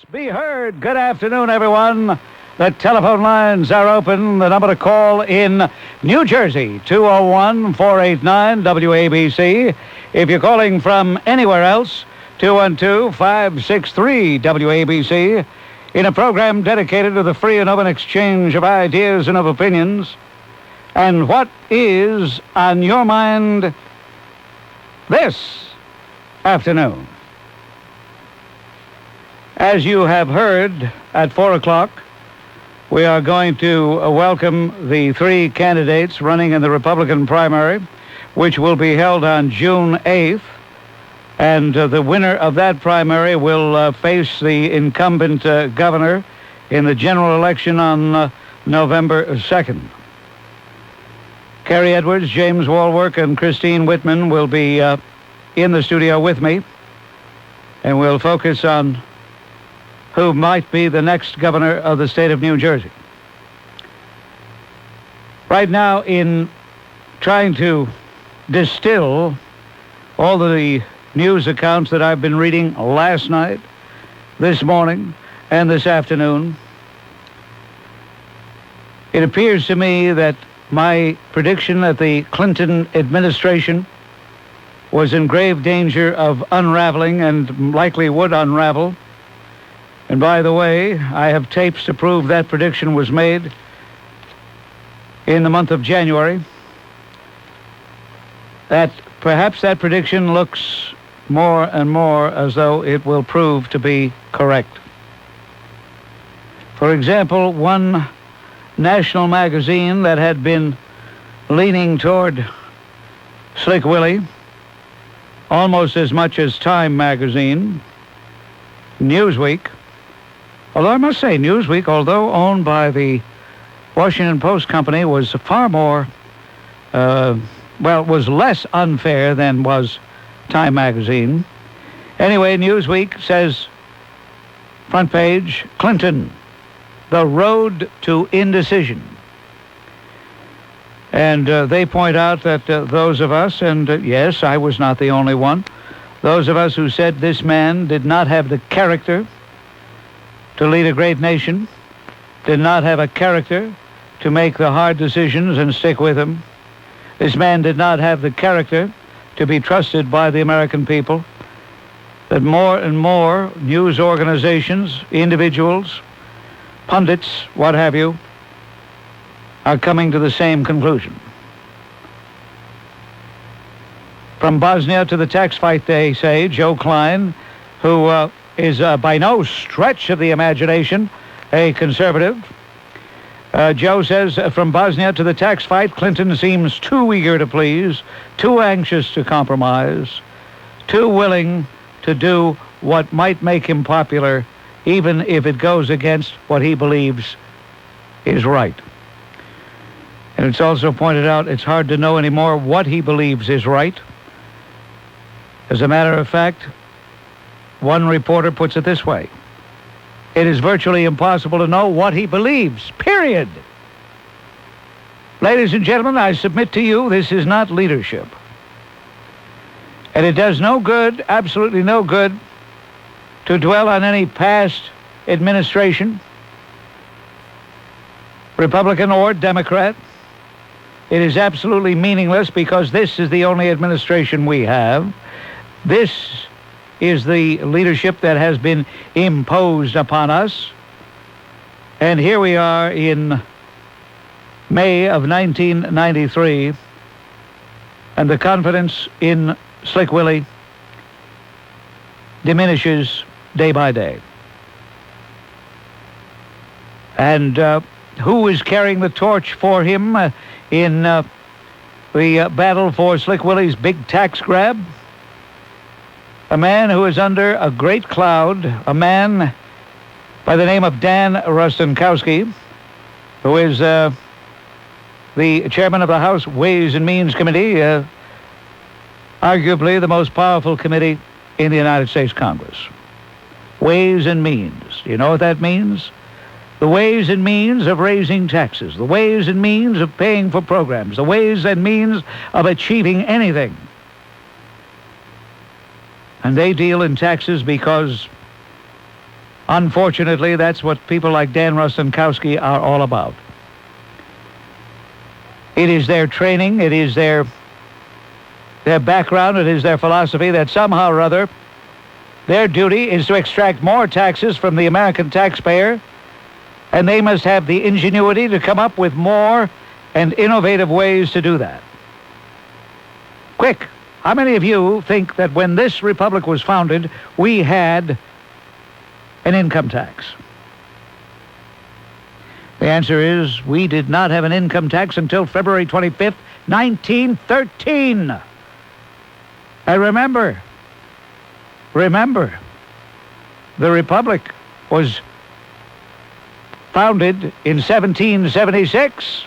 Be heard. Good afternoon, everyone. The telephone lines are open. The number to call in New Jersey, 201-489-WABC. If you're calling from anywhere else, 212-563-WABC. In a program dedicated to the free and open exchange of ideas and of opinions. And what is on your mind this afternoon? As you have heard, at 4 o'clock, we are going to welcome the three candidates running in the Republican primary, which will be held on June 8th. And the winner of that primary will face the incumbent governor in the general election on November 2nd. Kerry Edwards, James Walwork, and Christine Whitman will be in the studio with me. And we'll focus on who might be the next governor of the state of New Jersey. Right now, in trying to distill all of the news accounts that I've been reading last night, this morning, and this afternoon, it appears to me that my prediction that the Clinton administration was in grave danger of unraveling and likely would unravel. And by the way, I have tapes to prove that prediction was made in the month of January. That perhaps that prediction looks more and more as though it will prove to be correct. For example, one national magazine that had been leaning toward Slick Willie almost as much as Time magazine, Newsweek, although I must say, Newsweek, although owned by the Washington Post Company, was far more, was less unfair than was Time magazine. Anyway, Newsweek says, front page, Clinton, the road to indecision. And they point out that those of us, and yes, I was not the only one, those of us who said this man did not have the character to lead a great nation, did not have a character to make the hard decisions and stick with them. This man did not have the character to be trusted by the American people. That more and more news organizations, individuals, pundits, what have you, are coming to the same conclusion. From Bosnia to the tax fight, they say, Joe Klein, who is by no stretch of the imagination a conservative. Joe says, from Bosnia to the tax fight, Clinton seems too eager to please, too anxious to compromise, too willing to do what might make him popular, even if it goes against what he believes is right. And it's also pointed out it's hard to know anymore what he believes is right. As a matter of fact, one reporter puts it this way: it is virtually impossible to know what he believes, period. Ladies and gentlemen, I submit to you, this is not leadership. And it does no good, absolutely no good, to dwell on any past administration, Republican or Democrat. It is absolutely meaningless because this is the only administration we have. This is the leadership that has been imposed upon us. And here we are in May of 1993, and the confidence in Slick Willie diminishes day by day. And who is carrying the torch for him in the battle for Slick Willie's big tax grab? A man who is under a great cloud, a man by the name of Dan Rostenkowski, who is the chairman of the House Ways and Means Committee, arguably the most powerful committee in the United States Congress. Ways and Means. Do you know what that means? The ways and means of raising taxes, the ways and means of paying for programs, the ways and means of achieving anything. And they deal in taxes because Unfortunately, that's what people like Dan Rostenkowski are all about. It is their training, it is their background, it is their philosophy that somehow or other their duty is to extract more taxes from the American taxpayer, and they must have the ingenuity to come up with more and innovative ways to do that. Quick, how many of you think that when this republic was founded, we had an income tax? The answer is we did not have an income tax until February 25th, 1913. And remember, the republic was founded in 1776.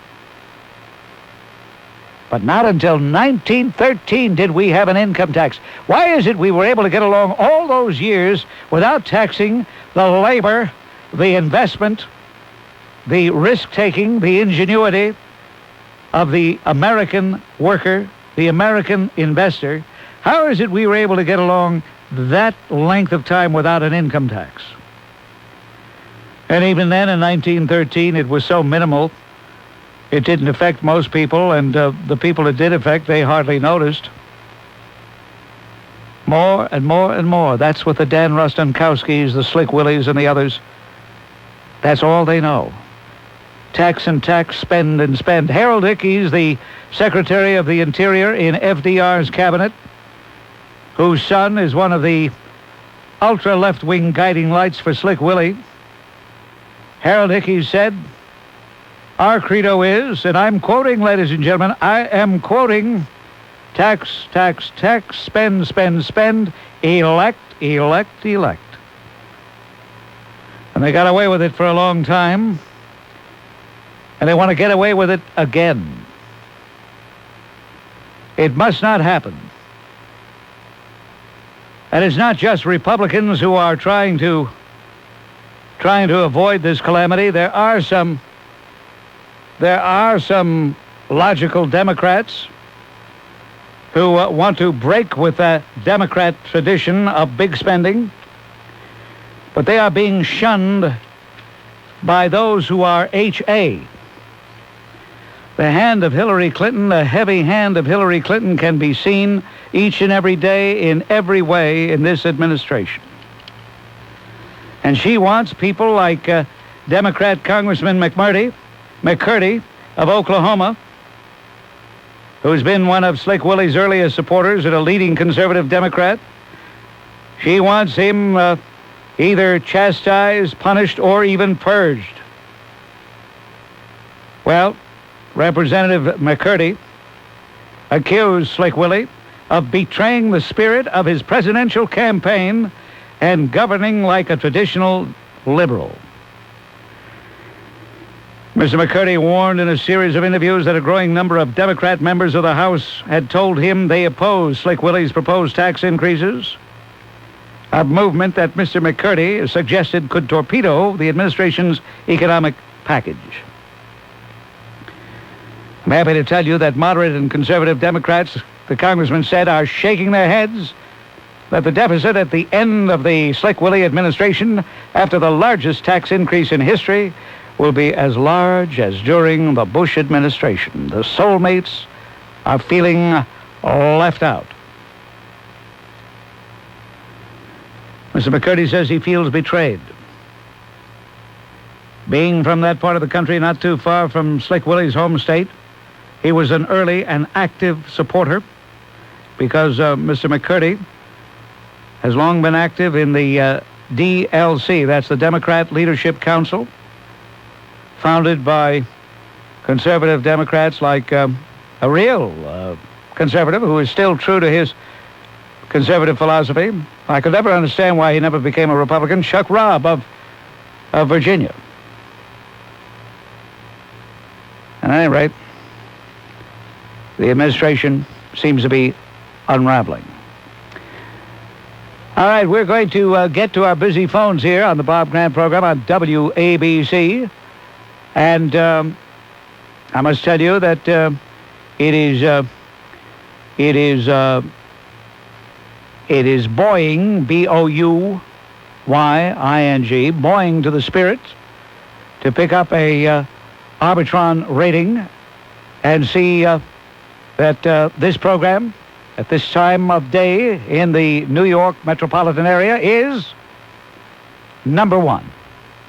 But not until 1913 did we have an income tax. Why is it we were able to get along all those years without taxing the labor, the investment, the risk-taking, the ingenuity of the American worker, the American investor? How is it we were able to get along that length of time without an income tax? And even then, in 1913, it was so minimal, it didn't affect most people, and the people it did affect, they hardly noticed. More and more and more. That's what the Dan Rostenkowskis, the Slick Willies, and the others, that's all they know. Tax and tax, spend and spend. Harold Ickes, the Secretary of the Interior in FDR's cabinet, whose son is one of the ultra-left-wing guiding lights for Slick Willie. Harold Ickes said, "Our credo is," and I'm quoting, ladies and gentlemen, I am quoting, "tax, tax, tax, spend, spend, spend, elect, elect, elect." And they got away with it for a long time, and they want to get away with it again. It must not happen. And it's not just Republicans who are trying to avoid this calamity. There are some logical Democrats who want to break with the Democrat tradition of big spending, but they are being shunned by those who are HA. The hand of Hillary Clinton, the heavy hand of Hillary Clinton, can be seen each and every day in every way in this administration. And she wants people like Democrat Congressman McCurdy of Oklahoma, who's been one of Slick Willie's earliest supporters and a leading conservative Democrat. She wants him either chastised, punished, or even purged. Well, Representative McCurdy accused Slick Willie of betraying the spirit of his presidential campaign and governing like a traditional liberal. Mr. McCurdy warned in a series of interviews that a growing number of Democrat members of the House had told him they opposed Slick Willie's proposed tax increases, a movement that Mr. McCurdy suggested could torpedo the administration's economic package. I'm happy to tell you that moderate and conservative Democrats, the congressman said, are shaking their heads that the deficit at the end of the Slick Willie administration, after the largest tax increase in history, will be as large as during the Bush administration. The soulmates are feeling left out. Mr. McCurdy says he feels betrayed. Being from that part of the country not too far from Slick Willie's home state, he was an early and active supporter because Mr. McCurdy has long been active in the DLC, that's the Democrat Leadership Council, founded by conservative Democrats like a real conservative who is still true to his conservative philosophy. I could never understand why he never became a Republican. Chuck Robb of Virginia. At any rate, the administration seems to be unraveling. All right, we're going to get to our busy phones here on the Bob Grant program on WABC. And I must tell you that it is Boeing, B-O-U, Boing to the Spirit, to pick up a Arbitron rating and see that this program at this time of day in the New York metropolitan area is number one.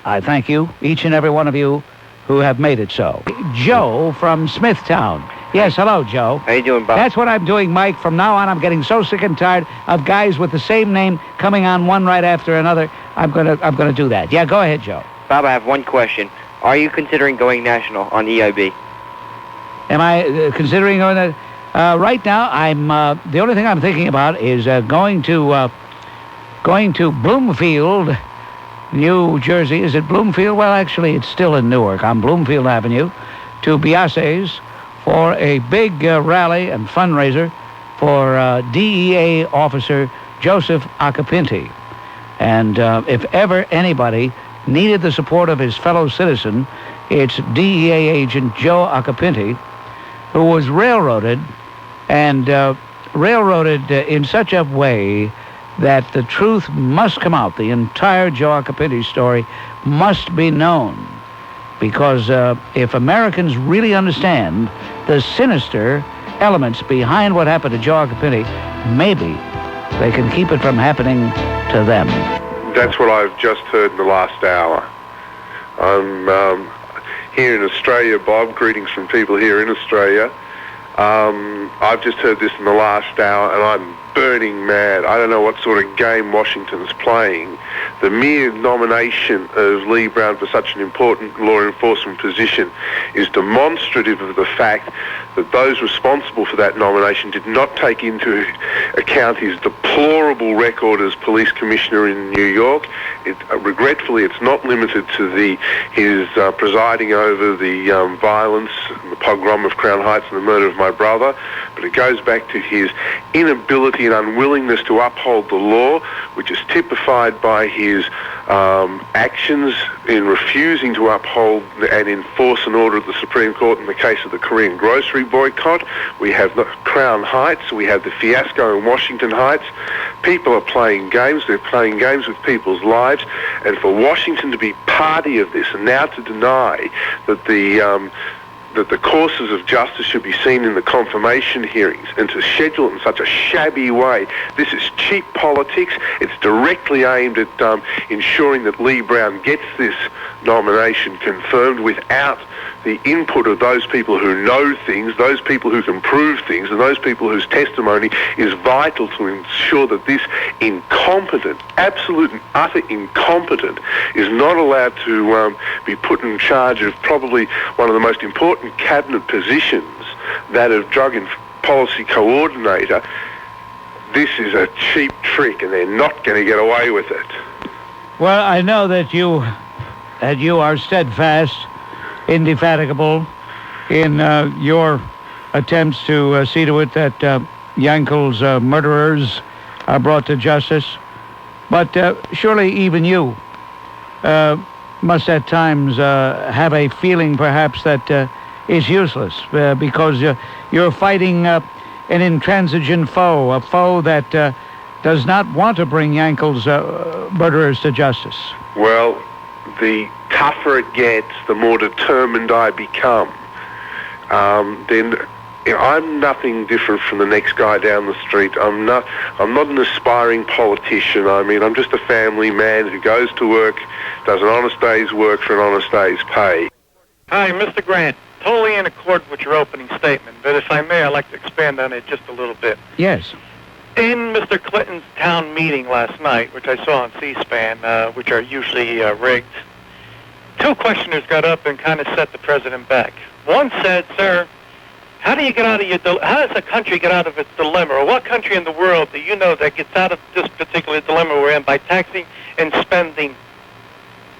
I thank you, each and every one of you who have made it so. Joe from Smithtown. Yes, hello, Joe. How you doing, Bob? That's what I'm doing, Mike. From now on, I'm getting so sick and tired of guys with the same name coming on one right after another. I'm gonna do that. Yeah, go ahead, Joe. Bob, I have one question. Are you considering going national on EIB? Am I considering going to... right now, I'm... the only thing I'm thinking about is going to Bloomfield, New Jersey. Is it Bloomfield? Well, actually, it's still in Newark, on Bloomfield Avenue, to Biases for a big rally and fundraiser for DEA officer Joseph Acapinti. And if ever anybody needed the support of his fellow citizen, it's DEA agent Joe Acapinti, who was railroaded in such a way that the truth must come out. The entire Joe Acapinti story must be known. Because if Americans really understand the sinister elements behind what happened to Joe Acapinti, maybe they can keep it from happening to them. That's what I've just heard in the last hour. I'm here in Australia, Bob. Greetings from people here in Australia. I've just heard this in the last hour, and I'm burning mad. I don't know what sort of game Washington's playing. The mere nomination of Lee Brown for such an important law enforcement position is demonstrative of the fact that those responsible for that nomination did not take into account his deplorable record as police commissioner in New York. Regretfully, it's not limited to his presiding over the violence, the pogrom of Crown Heights and the murder of my brother, but it goes back to his inability and unwillingness to uphold the law, which is typified by his actions in refusing to uphold and enforce an order of the Supreme Court in the case of the Korean grocery boycott. We have the Crown Heights, we have the fiasco in Washington Heights. People are playing games, they're playing games with people's lives, and for Washington to be party of this and now to deny that the courses of justice should be seen in the confirmation hearings and to schedule it in such a shabby way. This is cheap politics. It's directly aimed at ensuring that Lee Brown gets this nomination confirmed without the input of those people who know things, those people who can prove things, and those people whose testimony is vital to ensure that this incompetent, absolute and utter incompetent, is not allowed to be put in charge of probably one of the most important cabinet positions, that of drug and policy coordinator. This is a cheap trick, and they're not going to get away with it. Well, I know that you are steadfast, indefatigable in your attempts to see to it that Yankel's murderers are brought to justice. But surely even you must at times have a feeling perhaps that is useless because you're fighting an intransigent foe, a foe that does not want to bring Yankel's murderers to justice. Well, the tougher it gets, the more determined I become. Then I'm nothing different from the next guy down the street. I'm not an aspiring politician. I mean, I'm just a family man who goes to work, does an honest day's work for an honest day's pay. Hi, Mr. Grant. Totally in accord with your opening statement, but if I may, I'd like to expand on it just a little bit. Yes. In Mr. Clinton's town meeting last night, which I saw on C-SPAN, which are usually rigged, two questioners got up and kind of set the president back. One said, "Sir, how do you get out of how does a country get out of its dilemma, or what country in the world do you know that gets out of this particular dilemma we're in by taxing and spending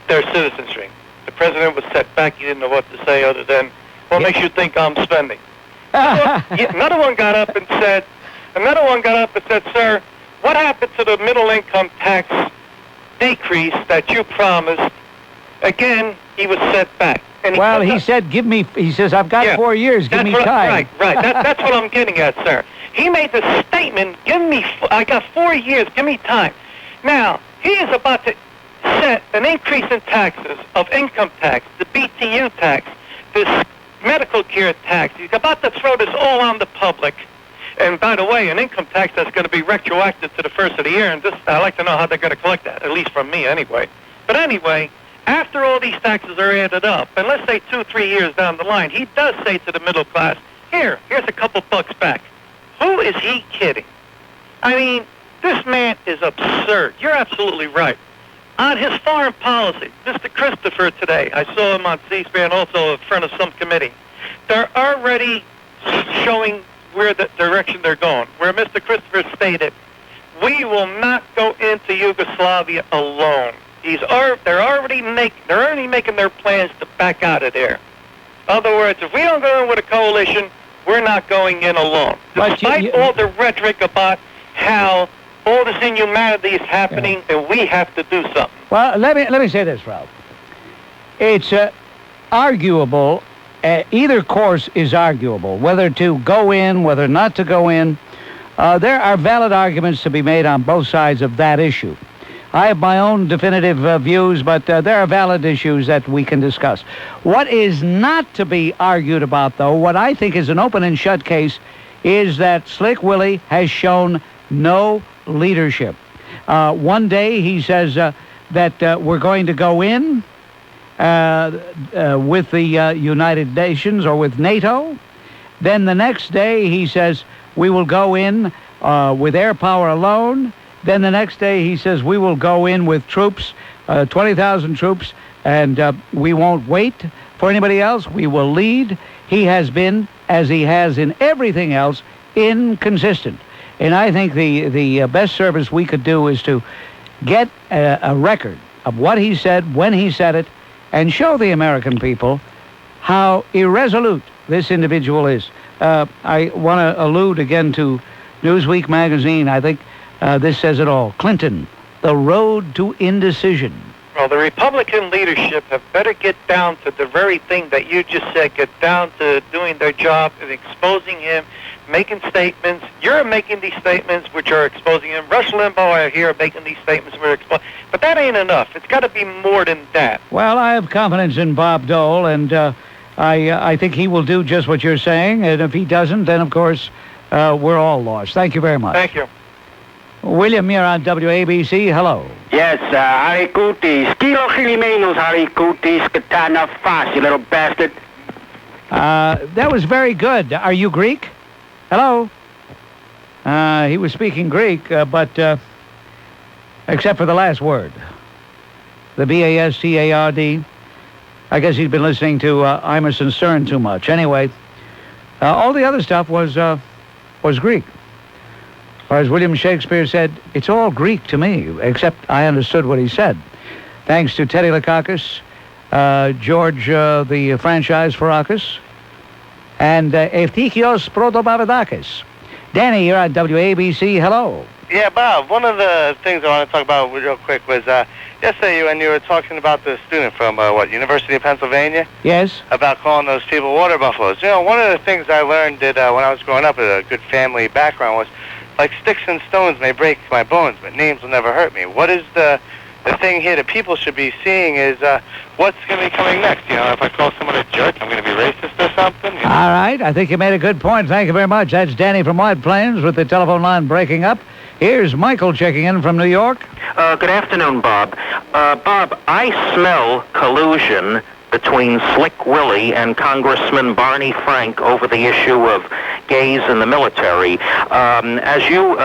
their citizenry?" The president was set back. He didn't know what to say other than, "What makes you think I'm spending?" Another one got up and said, "Sir, what happened to the middle income tax decrease that you promised?" Again, he was set back. And he said, he says, "I've got 4 years, give me time." Right. That's what I'm getting at, sir. He made the statement, I got 4 years, give me time. Now, he is about to set an increase in taxes of income tax, the BTU tax, this medical care tax. He's about to throw this all on the public. And by the way, an income tax that's going to be retroactive to the first of the year, and I'd like to know how they're going to collect that, at least from me anyway. But anyway, after all these taxes are added up, and let's say 2-3 years down the line, he does say to the middle class, here's a couple bucks back. Who is he kidding? I mean, this man is absurd. You're absolutely right. On his foreign policy, Mr. Christopher today, I saw him on C-SPAN also in front of some committee. They're already showing where the direction they're going, where Mr. Christopher stated, we will not go into Yugoslavia alone. They're already making their plans to back out of there. In other words, if we don't go in with a coalition, we're not going in alone. Despite all the rhetoric about how all this inhumanity is happening and we have to do something. Well, let me say this, Ralph. It's arguable. Either course is arguable, whether to go in, whether not to go in. There are valid arguments to be made on both sides of that issue. I have my own definitive views, but there are valid issues that we can discuss. What is not to be argued about, though, what I think is an open and shut case, is that Slick Willie has shown no leadership. One day he says that we're going to go in with the United Nations or with NATO. Then the next day he says we will go in with air power alone. Then the next day he says we will go in with troops, 20,000 troops, and we won't wait for anybody else. We will lead. He has been, as he has in everything else, inconsistent. And I think the best service we could do is to get a record of what he said, when he said it, and show the American people how irresolute this individual is. I want to allude again to Newsweek magazine. I think this says it all. Clinton, the road to indecision. Well, the Republican leadership have better get down to the very thing that you just said, get down to doing their job and exposing him, making statements. You're making these statements which are exposing him. Rush Limbaugh, I hear, making these statements which are exposing. But that ain't enough. It's got to be more than that. Well, I have confidence in Bob Dole, and I think he will do just what you're saying. And if he doesn't, then, of course, we're all lost. Thank you very much. Thank you. William, you're on WABC. Hello. Yes, Harikutis. Kilo Chilimenos, Harikutis, Katana Fas, you little bastard. That was very good. Are you Greek? Hello? He was speaking Greek, but except for the last word. The B-A-S-T-A-R-D. I guess he'd been listening to Emerson Stern too much. Anyway, all the other stuff was Greek. Or as William Shakespeare said, it's all Greek to me, except I understood what he said. Thanks to Teddy Lakakis, George the franchise Farakis, and Eftichios Protobavadakis. Danny, you're on WABC. Hello. Yeah, Bob, one of the things I want to talk about real quick was yesterday when you were talking about the student from, University of Pennsylvania? Yes? About calling those people water buffaloes. You know, one of the things I learned when I was growing up with a good family background was, like, sticks and stones may break my bones, but names will never hurt me. What is the thing here that people should be seeing is what's going to be coming next? You know, if I call someone a jerk, I'm going to be racist or something? You know? All right. I think you made a good point. Thank you very much. That's Danny from White Plains with the telephone line breaking up. Here's Michael checking in from New York. Good afternoon, Bob. Bob, I smell collusion between Slick Willie and Congressman Barney Frank over the issue of gays in the military. As you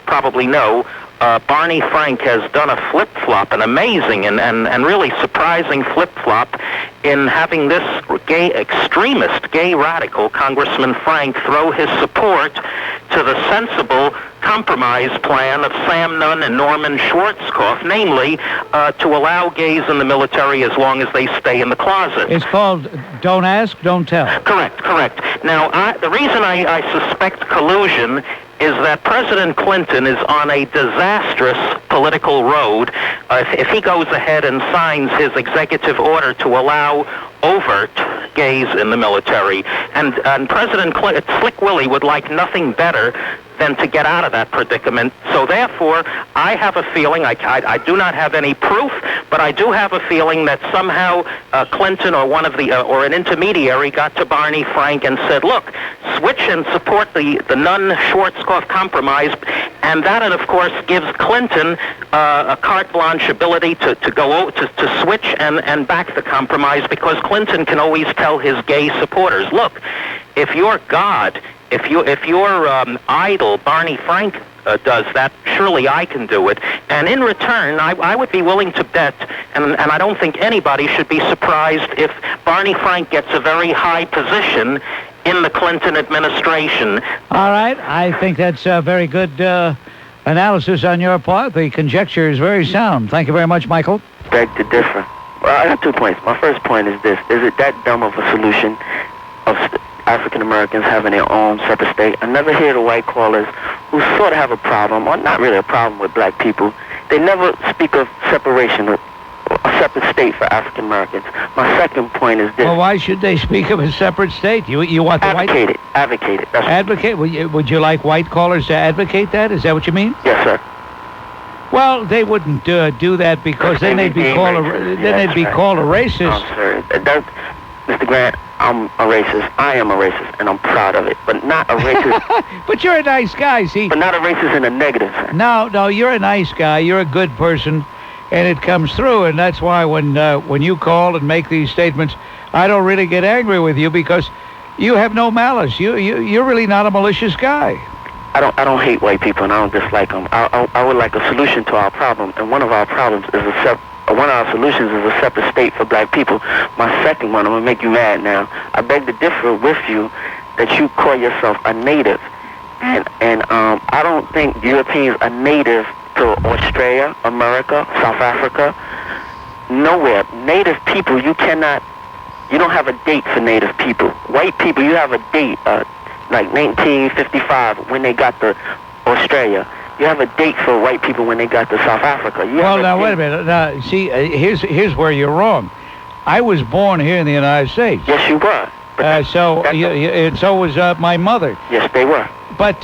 probably know, Barney Frank has done a flip-flop, an amazing and really surprising flip-flop in having this extremist, gay radical, Congressman Frank, throw his support to the sensible compromise plan of Sam Nunn and Norman Schwarzkopf, namely to allow gays in the military as long as they stay in the closet. It's called Don't Ask, Don't Tell. Correct. Now, the reason I suspect collusion is that President Clinton is on a disastrous political road if he goes ahead and signs his executive order to allow overt gays in the military. And President Slick Willie would like nothing better than to get out of that predicament. So therefore, I have a feeling, I do not have any proof, but I do have a feeling that somehow Clinton or or an intermediary got to Barney Frank and said, look, switch and support the Nunn-Schwarzkopf compromise, and that, of course, gives Clinton a carte blanche ability to switch and back the compromise, because Clinton can always tell his gay supporters, look, if your God, if your idol Barney Frank does that, surely I can do it. And in return, I would be willing to bet, and I don't think anybody should be surprised if Barney Frank gets a very high position in the Clinton administration. All right. I think that's a very good analysis on your part. The conjecture is very sound. Thank you very much, Michael. Beg to differ. Well, I have 2 points. My first point is this. Is it that dumb of a solution of African Americans having their own separate state? I never hear the white callers who sort of have a problem, or not really a problem with black people. They never speak of separation, a separate state for African Americans. My second point is this. Well, why should they speak of a separate state? You want the advocate white... it. Advocate it. That's advocate? Would you like white callers to advocate that? Is that what you mean? Yes, sir. Well, they wouldn't do that, because then they'd be called a racist. Oh, sir. Mr. Grant, I'm a racist. I am a racist, and I'm proud of it. But not a racist. But you're a nice guy, see? But not a racist in a negative sense. No, you're a nice guy. You're a good person, and it comes through. And that's why when you call and make these statements, I don't really get angry with you, because you have no malice. You're really not a malicious guy. I don't hate white people, and I don't dislike them. I would like a solution to our problem, and one of our problems is one of our solutions is a separate state for black people. My second one, I'm going to make you mad now. I beg to differ with you that you call yourself a native. And I don't think Europeans are native to Australia, America, South Africa, nowhere. Native people, you don't have a date for native people. White people, you have a date, like 1955 when they got to Australia. You have a date for white people when they got to South Africa. Well, now, wait a minute. Now, see, here's where you're wrong. I was born here in the United States. Yes, you were. And so was my mother. Yes, they were. But,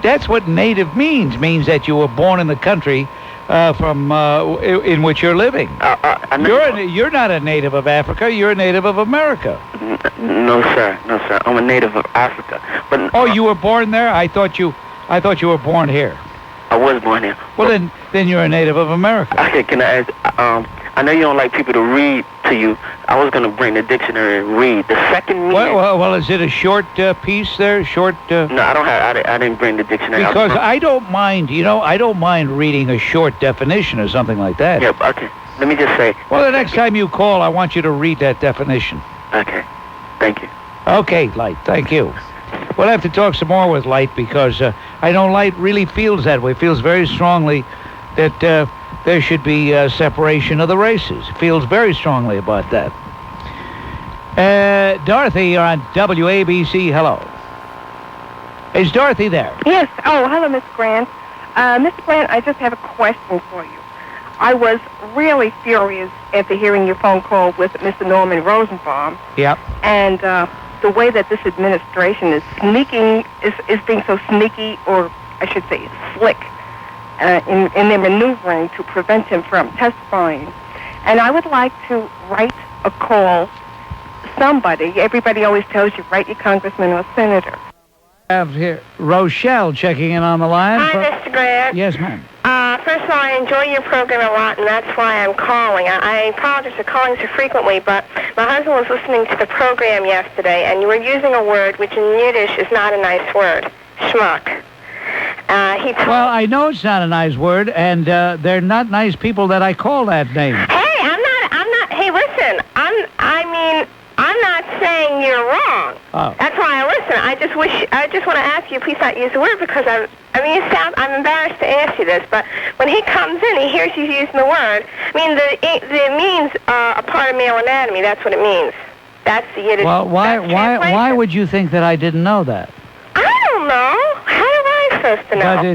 that's what native means that you were born in the country in which you're living. You're not a native of Africa. You're a native of America. No, sir. I'm a native of Africa. But you were born there? I thought you were born here. I was born here. Well, then you're a native of America. Okay, can I ask? I know you don't like people to read to you. I was going to bring the dictionary and read the second meaning. Well, is it a short piece there? Short? No, I don't have. I didn't bring the dictionary. Because I don't mind. I don't mind reading a short definition or something like that. Yep. Okay. Let me just say. Well, the next time you call, I want you to read that definition. Okay. Thank you. Okay, Light. Thank you. We'll have to talk some more with Light, because I know Light really feels that way. Feels very strongly that there should be separation of the races. Feels very strongly about that. Dorothy, you're on WABC. Hello. Is Dorothy there? Yes. Oh, hello, Miss Grant. Mr. Grant, I just have a question for you. I was really furious after hearing your phone call with Mr. Norman Rosenbaum. Yep. And the way that this administration is being so sneaky, or I should say slick, in their maneuvering to prevent him from testifying. And I would like to write a call. Somebody, everybody always tells you, write your congressman or senator. I have here Rochelle checking in on the line. Hi, Mr. Grant. Yes, ma'am. First of all, I enjoy your program a lot, and that's why I'm calling. I apologize for calling so frequently, but my husband was listening to the program yesterday, and you were using a word which in Yiddish is not a nice word, schmuck. Well, I know it's not a nice word, and they're not nice people that I call that name. Hey, I'm not, hey, listen, I'm not saying you're wrong. Oh. That's why I listen. I just want to ask you, please not use the word, because I'm embarrassed to ask you this, but when he comes in, he hears you using the word. It means a part of male anatomy. That's what it means. That's the Yiddish. Well, why would you think that I didn't know that? I don't know. How am I supposed to know? How am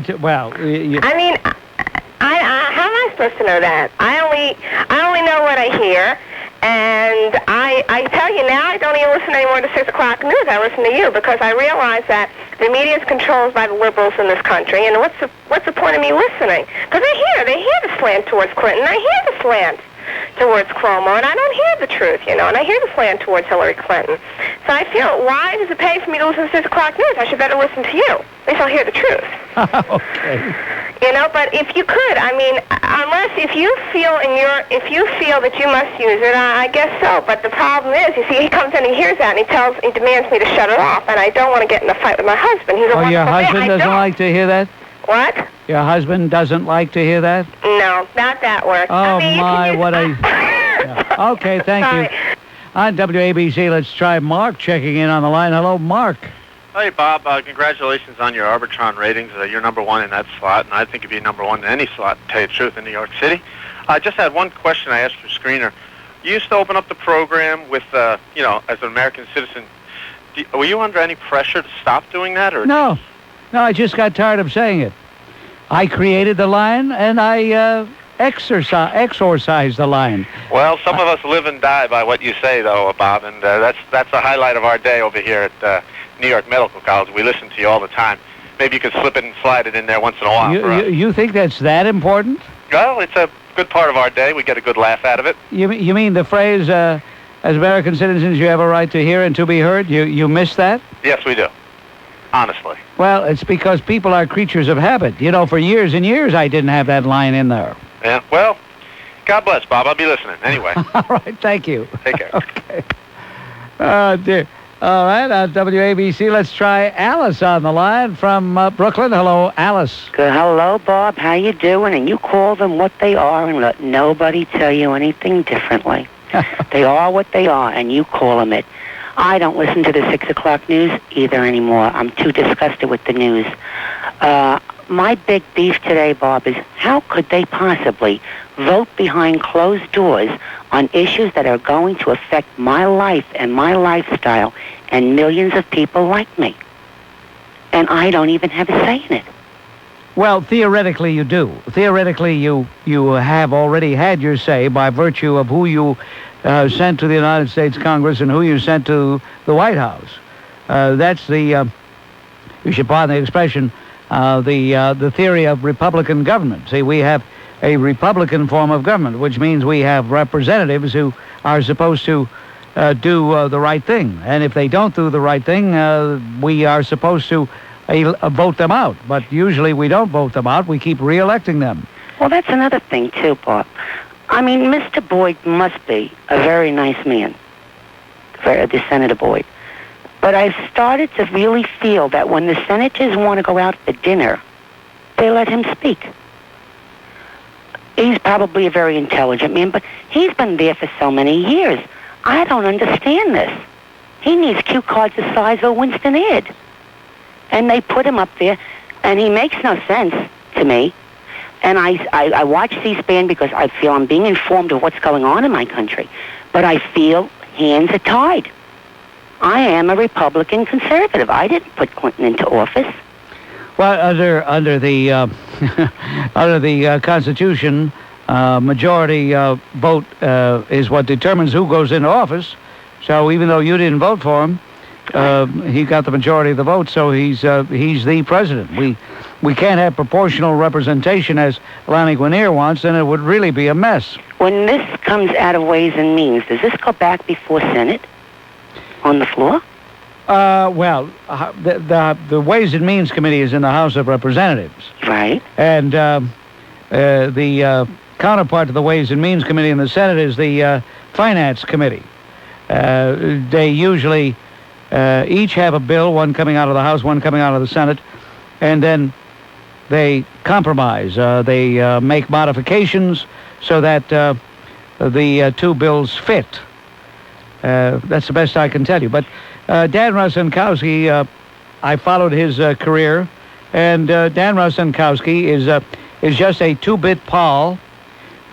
I supposed to know that? I only know what I hear, And I tell you now, I don't even listen anymore to 6 o'clock news. I listen to you because I realize that the media is controlled by the liberals in this country. And what's the point of me listening? Because they hear the slant towards Clinton. I hear the slant towards Cuomo, and I don't hear the truth, and I hear the slant towards Hillary Clinton. So I feel, why does it pay for me to listen to 6 o'clock news? I should better listen to you. At least I'll hear the truth. Okay. But if you could, unless if you feel that you must use it, I guess so. But the problem is, you see, he comes in, he hears that, and he demands me to shut it off, and I don't want to get in a fight with my husband. He's a wonderful your husband man. doesn't like to hear that? What? Your husband doesn't like to hear that? No, not that word. Oh, what a... Yeah. Okay, thank you. On WABC, let's try Mark checking in on the line. Hello, Mark. Hey, Bob. Congratulations on your Arbitron ratings. You're number 1 in that slot, and I think you'd be number 1 in any slot, to tell you the truth, in New York City. I just had one question I asked your screener. You used to open up the program with, as an American citizen. Were you under any pressure to stop doing that? Or No, I just got tired of saying it. I created the line, and I exorcised the line. Well, some of us live and die by what you say, though, Bob, and that's the highlight of our day over here at New York Medical College. We listen to you all the time. Maybe you could slip it and slide it in there once in a while. You think that's that important? Well, it's a good part of our day. We get a good laugh out of it. You mean the phrase, as American citizens, you have a right to hear and to be heard? You miss that? Yes, we do. Honestly. Well, it's because people are creatures of habit. For years and years, I didn't have that line in there. Yeah, well, God bless, Bob. I'll be listening. Anyway. All right, thank you. Take care. Okay. Oh, dear. All right, on WABC, let's try Alice on the line from Brooklyn. Hello, Alice. Good. Hello, Bob. How you doing? And you call them what they are and let nobody tell you anything differently. They are what they are, and you call them it. I don't listen to the 6 o'clock news either anymore. I'm too disgusted with the news. My big beef today, Bob, is how could they possibly vote behind closed doors on issues that are going to affect my life and my lifestyle and millions of people like me? And I don't even have a say in it. Well, theoretically you do. Theoretically you have already had your say by virtue of who you sent to the United States Congress and who you sent to the White House. That's the, you should pardon the expression, the theory of Republican government. See, we have a Republican form of government, which means we have representatives who are supposed to do the right thing. And if they don't do the right thing, we are supposed to vote them out. But usually we don't vote them out. We keep re-electing them. Well, that's another thing, too, Bob. I mean, Mr. Boyd must be a very nice man, the Senator Boyd. But I've started to really feel that when the senators want to go out for dinner, they let him speak. He's probably a very intelligent man, but he's been there for so many years. I don't understand this. He needs cue cards the size of a Winston ad. And they put him up there, and he makes no sense to me. And I watch C-SPAN because I feel I'm being informed of what's going on in my country. But I feel hands are tied. I am a Republican conservative. I didn't put Clinton into office. Well, under the under the Constitution, majority vote is what determines who goes into office. So even though you didn't vote for him, he got the majority of the vote. So he's the president. We can't have proportional representation as Lonnie Guinier wants, then it would really be a mess. When this comes out of Ways and Means, does this go back before Senate on the floor? Well, the Ways and Means Committee is in the House of Representatives. Right. And the counterpart to the Ways and Means Committee in the Senate is the Finance Committee. They usually each have a bill, one coming out of the House, one coming out of the Senate, and then they compromise. They make modifications so that the two bills fit. That's the best I can tell you. But Dan Rostenkowski, I followed his career, and Dan Rostenkowski is just a two-bit Paul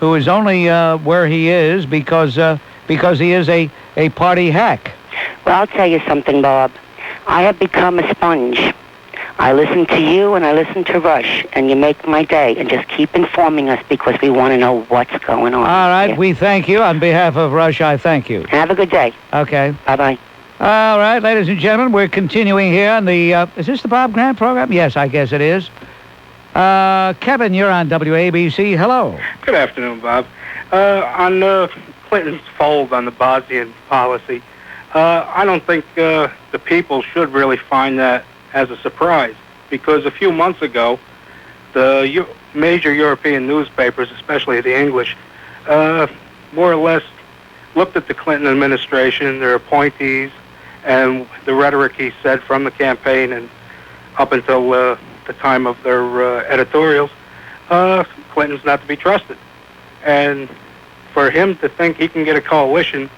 who is only where he is because he is a party hack. Well, I'll tell you something, Bob. I have become a sponge. I listen to you and I listen to Rush, and you make my day. And just keep informing us because we want to know what's going on. All right, Yeah. we thank you. On behalf of Rush, I thank you. Have a good day. Okay. Bye-bye. All right, ladies and gentlemen, we're continuing here on the... is this the Bob Grant program? Yes, I guess it is. Kevin, you're on WABC. Hello. Good afternoon, Bob. On Clinton's fold on the Bosnian policy, I don't think the people should really find that as a surprise, because a few months ago, the major European newspapers, especially the English, more or less looked at the Clinton administration, their appointees, and the rhetoric he said from the campaign and up until the time of their editorials. Clinton's not to be trusted. And for him to think he can get a coalition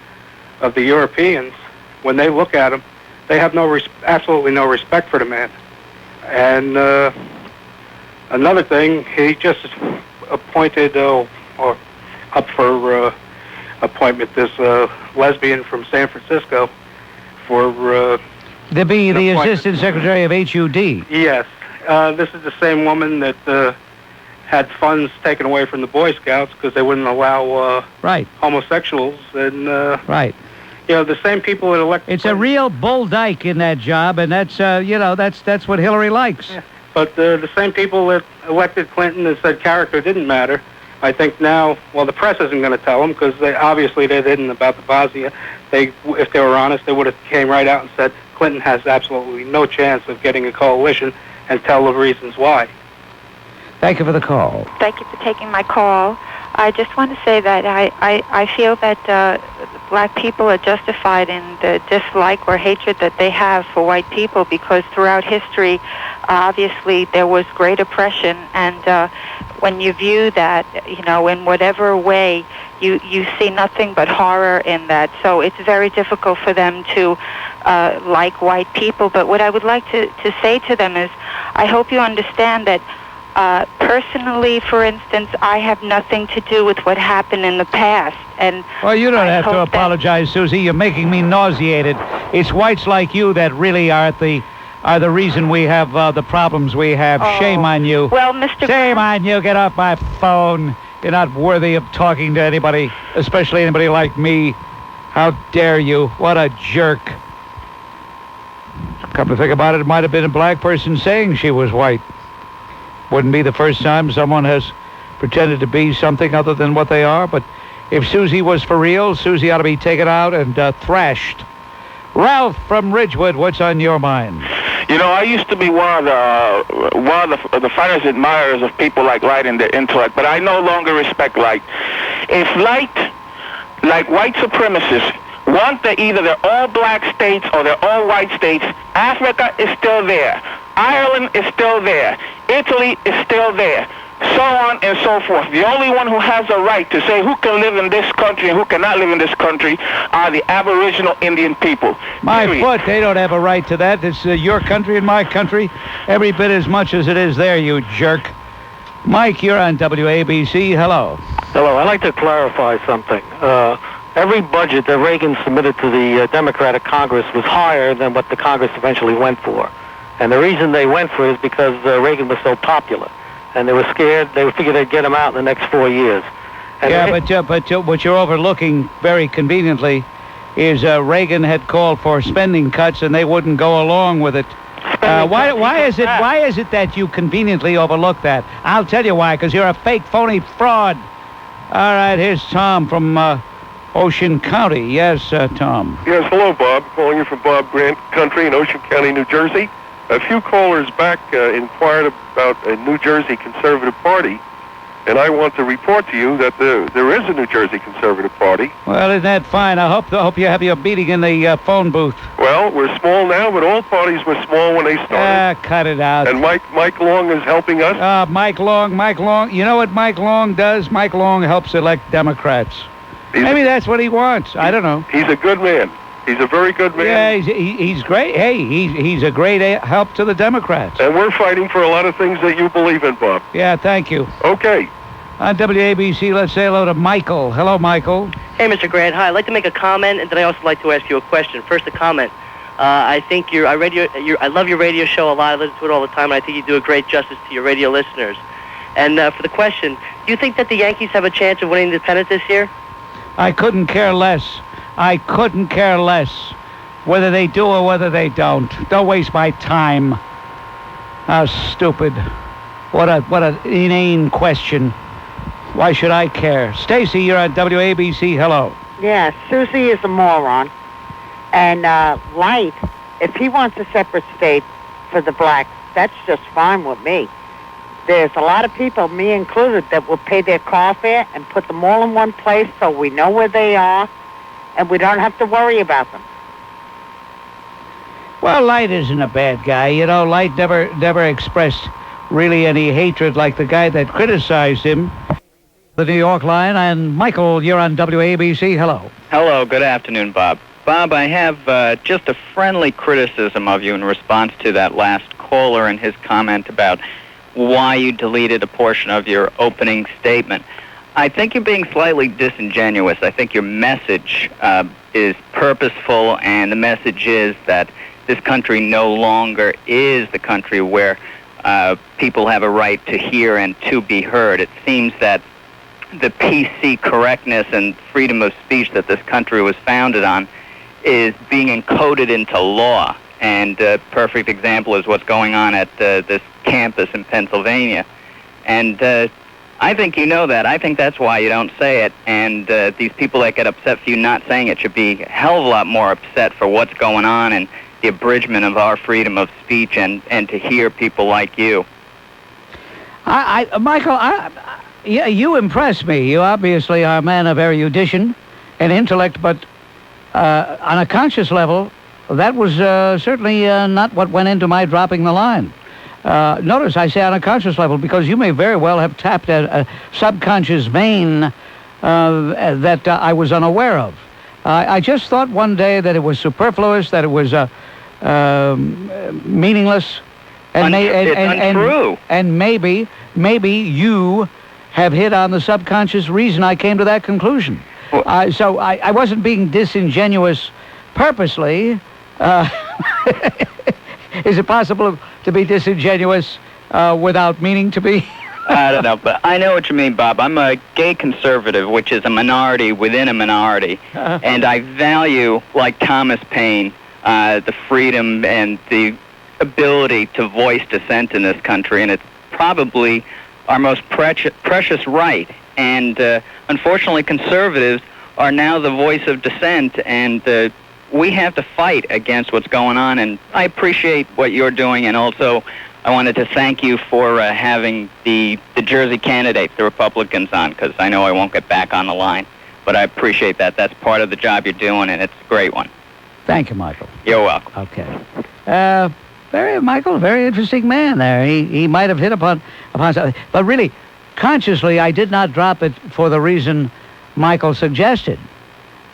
of the Europeans, when they look at him, they have absolutely no respect for the man. And another thing, he just appointed, or up for appointment, this lesbian from San Francisco for... To be the Assistant Secretary of HUD. Yes. This is the same woman that had funds taken away from the Boy Scouts because they wouldn't allow right. homosexuals. And right. You know, the same people that elect... It's a real bull dyke in that job, and that's, that's what Hillary likes. Yeah. But the same people that elected Clinton and said character didn't matter, I think now, well, the press isn't going to tell them because obviously they didn't about the Bosnia. If they were honest, they would have came right out and said Clinton has absolutely no chance of getting a coalition and tell the reasons why. Thank you for the call. Thank you for taking my call. I just want to say that I feel that black people are justified in the dislike or hatred that they have for white people because throughout history, obviously, there was great oppression. And when you view that, in whatever way, you see nothing but horror in that. So it's very difficult for them to like white people. But what I would like to say to them is, I hope you understand that personally, for instance, I have nothing to do with what happened in the past. And well, you don't have to apologize, Susie. You're making me nauseated. It's whites like you that really are the reason we have the problems we have. Oh. Shame on you. Well, Mr. Shame on you. Get off my phone. You're not worthy of talking to anybody, especially anybody like me. How dare you? What a jerk. Come to think about it, it might have been a black person saying she was white. Wouldn't be the first time someone has pretended to be something other than what they are, but if Susie was for real, Susie ought to be taken out and thrashed. Ralph from Ridgewood, what's on your mind? You know, I used to be one of the finest admirers of people like Light and their intellect, but I no longer respect Light. If Light, like white supremacists, want that either they're all black states or they're all white states, Africa is still there. Ireland is still there. Italy is still there. So on and so forth. The only one who has a right to say who can live in this country and who cannot live in this country are the Aboriginal Indian people. My Period. foot, they don't have a right to that. It's your country and my country, every bit as much as it is there, you jerk. Mike, you're on WABC. Hello. Hello. I'd like to clarify something. Every budget that Reagan submitted to the Democratic Congress was higher than what the Congress eventually went for. And the reason they went for it is because Reagan was so popular. And they were scared. They figured they'd get him out in the next 4 years. And but what you're overlooking very conveniently is Reagan had called for spending cuts, and they wouldn't go along with it. Why is it that you conveniently overlook that? I'll tell you why, because you're a fake, phony fraud. All right, here's Tom from Ocean County. Yes, Tom. Yes, hello, Bob. Calling you from Bob Grant Country in Ocean County, New Jersey. A few callers back inquired about a New Jersey Conservative Party, and I want to report to you that there is a New Jersey Conservative Party. Well, isn't that fine? I hope you have your meeting in the phone booth. Well, we're small now, but all parties were small when they started. Cut it out. And Mike Long is helping us. Mike Long. You know what Mike Long does? Mike Long helps elect Democrats. Maybe that's what he wants. I don't know. He's a good man. He's a very good man. Yeah, he's great. Hey, he's a great help to the Democrats. And we're fighting for a lot of things that you believe in, Bob. Yeah, thank you. Okay. On WABC, let's say hello to Michael. Hello, Michael. Hey, Mr. Grant. Hi. I'd like to make a comment, and then I also like to ask you a question. First, a comment. I think I love your radio show a lot. I listen to it all the time, and I think you do a great justice to your radio listeners. And for the question, do you think that the Yankees have a chance of winning the pennant this year? I couldn't care less. I couldn't care less whether they do or whether they don't. Don't waste my time. How stupid. What an inane question. Why should I care? Stacy, you're on WABC. Hello. Yeah, Susie is a moron. And Light, if he wants a separate state for the blacks, that's just fine with me. There's a lot of people, me included, that will pay their car fare and put them all in one place so we know where they are and we don't have to worry about them. Well, Light isn't a bad guy. You know, Light never expressed really any hatred like the guy that criticized him, the New York line. And Michael, you're on WABC. Hello. Hello. Good afternoon, Bob. Bob, I have just a friendly criticism of you in response to that last caller and his comment about why you deleted a portion of your opening statement. I think you're being slightly disingenuous. I think your message is purposeful, and the message is that this country no longer is the country where people have a right to hear and to be heard. It seems that the PC correctness and freedom of speech that this country was founded on is being encoded into law. And a perfect example is what's going on at this campus in Pennsylvania. And I think you know that. I think that's why you don't say it. And these people that get upset for you not saying it should be a hell of a lot more upset for what's going on and the abridgment of our freedom of speech and to hear people like you. Michael, you impress me. You obviously are a man of erudition and intellect, but on a conscious level, that was certainly not what went into my dropping the line. Notice I say on a conscious level because you may very well have tapped a subconscious vein that I was unaware of. I just thought one day that it was superfluous, that it was meaningless, and untrue. And maybe you have hit on the subconscious reason I came to that conclusion. So I wasn't being disingenuous purposely. Is it possible to be disingenuous without meaning to be? I don't know, but I know what you mean, Bob. I'm a gay conservative, which is a minority within a minority, and I value, like Thomas Paine, the freedom and the ability to voice dissent in this country, and it's probably our most precious right. And unfortunately, conservatives are now the voice of dissent, and we have to fight against what's going on. And I appreciate what you're doing, and also I wanted to thank you for having the Jersey candidate, the Republicans, on, because I know I won't get back on the line. But I appreciate that. That's part of the job you're doing, and it's a great one. Thank you, Michael. You're welcome. Okay. Michael, very interesting man there. He might have hit upon something. But really, consciously, I did not drop it for the reason Michael suggested.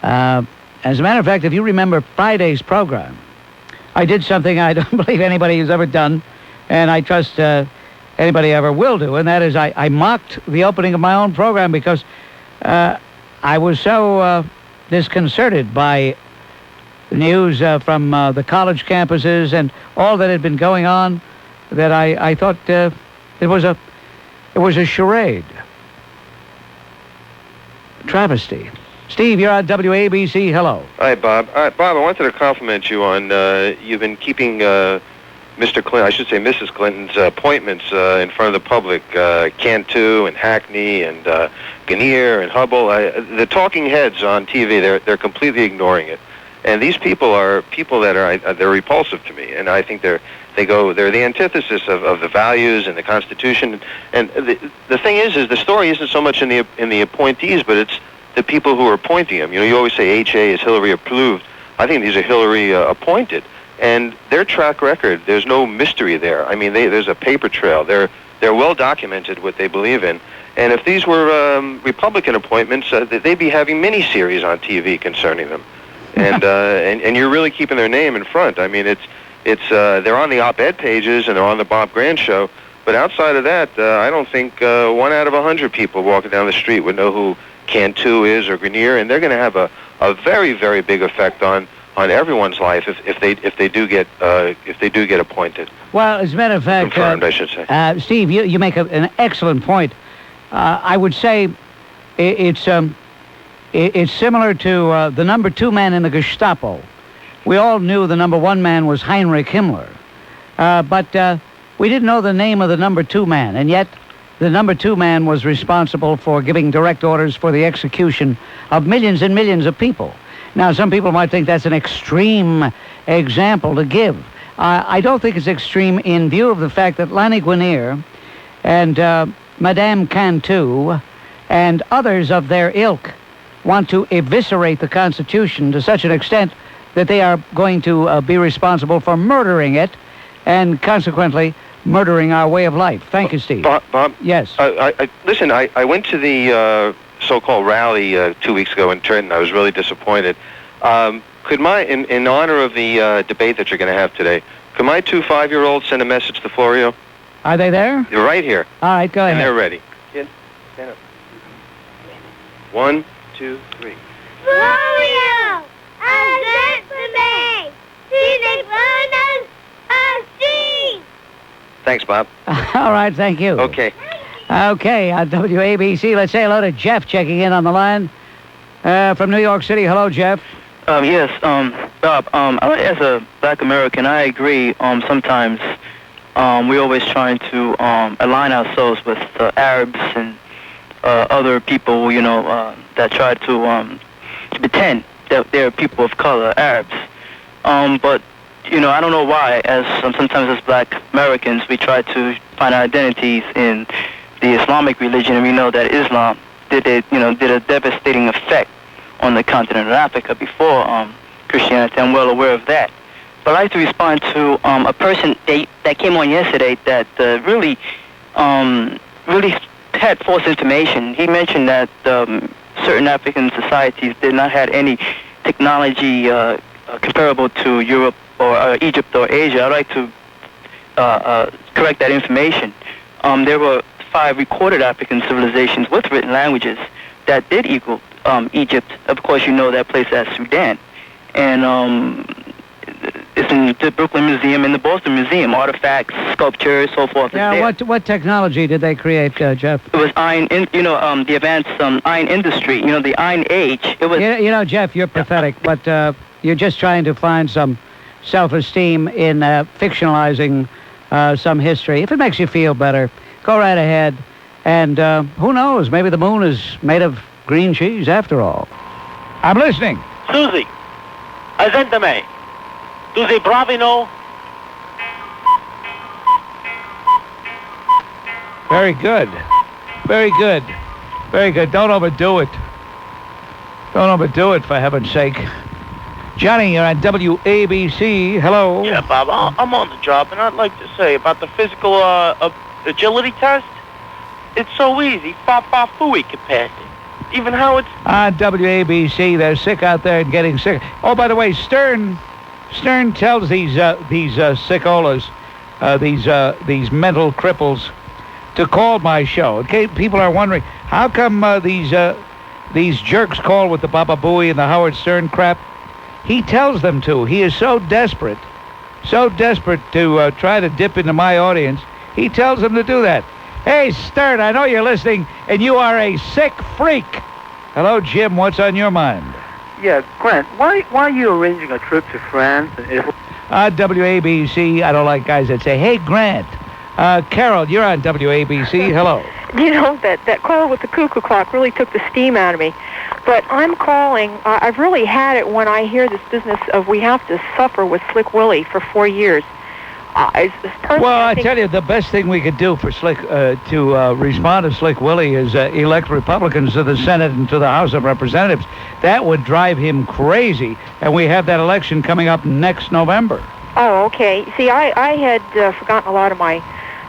As a matter of fact, if you remember Friday's program, I did something I don't believe anybody has ever done, and I trust anybody ever will do, and that is I mocked the opening of my own program because I was so disconcerted by the news from the college campuses and all that had been going on that I thought it was a charade. Travesty. Steve, you're on WABC. Hello. Hi, Bob. Bob, I wanted to compliment you on you've been keeping Mr. Clinton, I should say Mrs. Clinton's appointments in front of the public, Cantu and Hackney and Guinier and Hubble. The talking heads on TV, they're completely ignoring it. And these people are people that are they're repulsive to me, and I think they're the antithesis of the values and the Constitution. And the thing is the story isn't so much in the appointees, but it's the people who are appointing them. You know, you always say HA is Hillary approved. I think these are Hillary appointed, and their track record, there's no mystery there. I mean, there's a paper trail. They're well documented what they believe in. And if these were Republican appointments, they'd be having mini-series on TV concerning them. And you're really keeping their name in front. I mean, they're on the op-ed pages and they're on the Bob Grant show. But outside of that, I don't think 1 out of 100 people walking down the street would know who Cantu is or Grenier, and they're going to have a very, very big effect on everyone's life if they do get appointed. Well, as a matter of fact, confirmed, I should say. Steve, you make an excellent point. I would say it's similar to the number 2 man in the Gestapo. We all knew the number 1 man was Heinrich Himmler, but we didn't know the name of the number 2 man, and yet the number 2 man was responsible for giving direct orders for the execution of millions and millions of people. Now, some people might think that's an extreme example to give. I don't think it's extreme in view of the fact that Lanny Guinier and Madame Cantu and others of their ilk want to eviscerate the Constitution to such an extent that they are going to be responsible for murdering it and consequently murdering our way of life. Thank you, Steve. Bob? Yes. Listen, I went to the so-called rally 2 weeks ago in Trenton. I was really disappointed. Could in honor of the debate that you're going to have today, could my 2 5-year-olds send a message to Florio? Are they there? They're right here. All right, go ahead. And they're ready. Kid, stand up. 1, 2, 3. Florio, present to me. See the bonus of Steve. Thanks, Bob. All right, thank you. Okay. Okay, WABC, let's say hello to Jeff checking in on the line from New York City. Hello, Jeff. Yes, Bob, as a black American, I agree. Sometimes we're always trying to align ourselves with Arabs and other people, that try to pretend that they're people of color, Arabs. But, I don't know why, sometimes as black Americans, we try to find our identities in the Islamic religion, and we know that Islam did a devastating effect on the continent of Africa before Christianity. I'm well aware of that. But I'd like to respond to a person that came on yesterday that really had false information. He mentioned that certain African societies did not have any technology comparable to Europe or Egypt or Asia. I'd like to correct that information. There were 5 recorded African civilizations with written languages that did equal Egypt. Of course, you know that place as Sudan. And it's in the Brooklyn Museum and the Boston Museum, artifacts, sculptures, so forth. Yeah, what technology did they create, Jeff? It was the advanced iron industry, the Iron Age. It was. Jeff, you're pathetic, but you're just trying to find some self-esteem in fictionalizing some history. If it makes you feel better, go right ahead. And who knows, maybe the moon is made of green cheese after all. I'm listening. Susie, presentami. Susie Bravino. Very good. Very good. Very good. Don't overdo it. Don't overdo it, for heaven's sake. Johnny, you're on WABC. Hello. Yeah, Bob, I'm on the job, and I'd like to say about the physical agility test, it's so easy. Fui can pass it. Even how it's... On WABC, they're sick out there and getting sick. Oh, by the way, Stern tells these sickolas, these mental cripples, to call my show. Okay, people are wondering, how come these jerks call with the Baba Booey and the Howard Stern crap? He tells them to. He is so desperate to try to dip into my audience. He tells them to do that. Hey, Stern, I know you're listening, and you are a sick freak. Hello, Jim. What's on your mind? Yeah, Grant, why are you arranging a trip to France and Italy? WABC, I don't like guys that say, hey, Grant. Carol, you're on WABC. Hello. You know, that call with the cuckoo clock really took the steam out of me. But I'm calling, I've really had it when I hear this business of we have to suffer with Slick Willie for 4 years. Well, I tell you, the best thing we could do for to respond to Slick Willie is elect Republicans to the Senate and to the House of Representatives. That would drive him crazy, and we have that election coming up next November. Oh, okay. See, I had forgotten a lot of my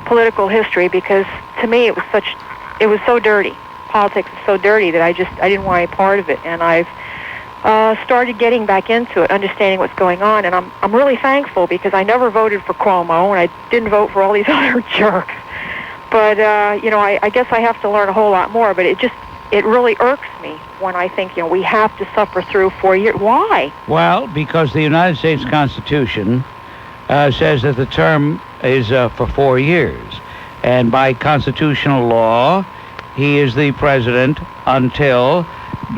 political history because to me it was so dirty. Politics is so dirty that I didn't want any part of it, and I've started getting back into it, understanding what's going on, and I'm really thankful because I never voted for Cuomo and I didn't vote for all these other jerks. But I guess I have to learn a whole lot more. But it just it really irks me when I think, we have to suffer through 4 years. Why? Well, because the United States Constitution says that the term is for 4 years. And by constitutional law, he is the president until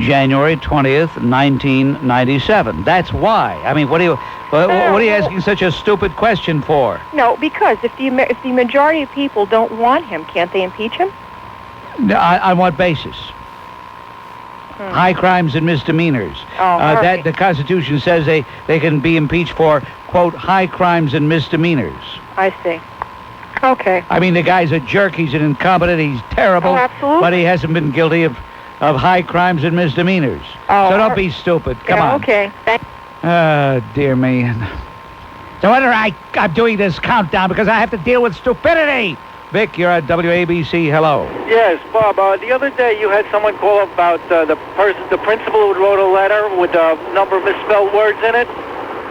January 20th, 1997. That's why. I mean, what are you asking such a stupid question for? No, because if the majority of people don't want him, can't they impeach him? On what basis? High crimes and misdemeanors. That the Constitution says they can be impeached for, quote, high crimes and misdemeanors. I see. Okay. I mean, the guy's a jerk. He's an incompetent. He's terrible. Oh, absolutely. But he hasn't been guilty of high crimes and misdemeanors. So don't be stupid. Come on. Okay. Dear me. No wonder I'm doing this countdown, because I have to deal with stupidity. Vic, you're at WABC. Hello. Yes, Bob. The other day you had someone call up about the principal who wrote a letter with a number of misspelled words in it.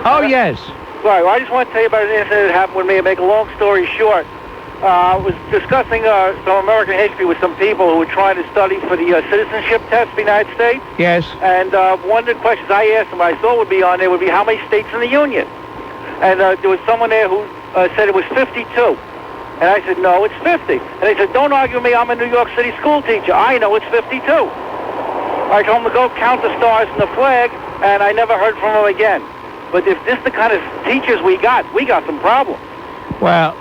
Oh, yes. Right. Well, I just want to tell you about an incident that happened with me and make a long story short. I was discussing some American history with some people who were trying to study for the citizenship test for the United States. Yes. And one of the questions I asked them, I thought would be on there, would be how many states in the Union? And there was someone there who said it was 52. And I said, no, it's 50. And they said, don't argue with me, I'm a New York City school teacher. I know it's 52. I told them to go count the stars in the flag, and I never heard from them again. But if this is the kind of teachers we got some problems. Well,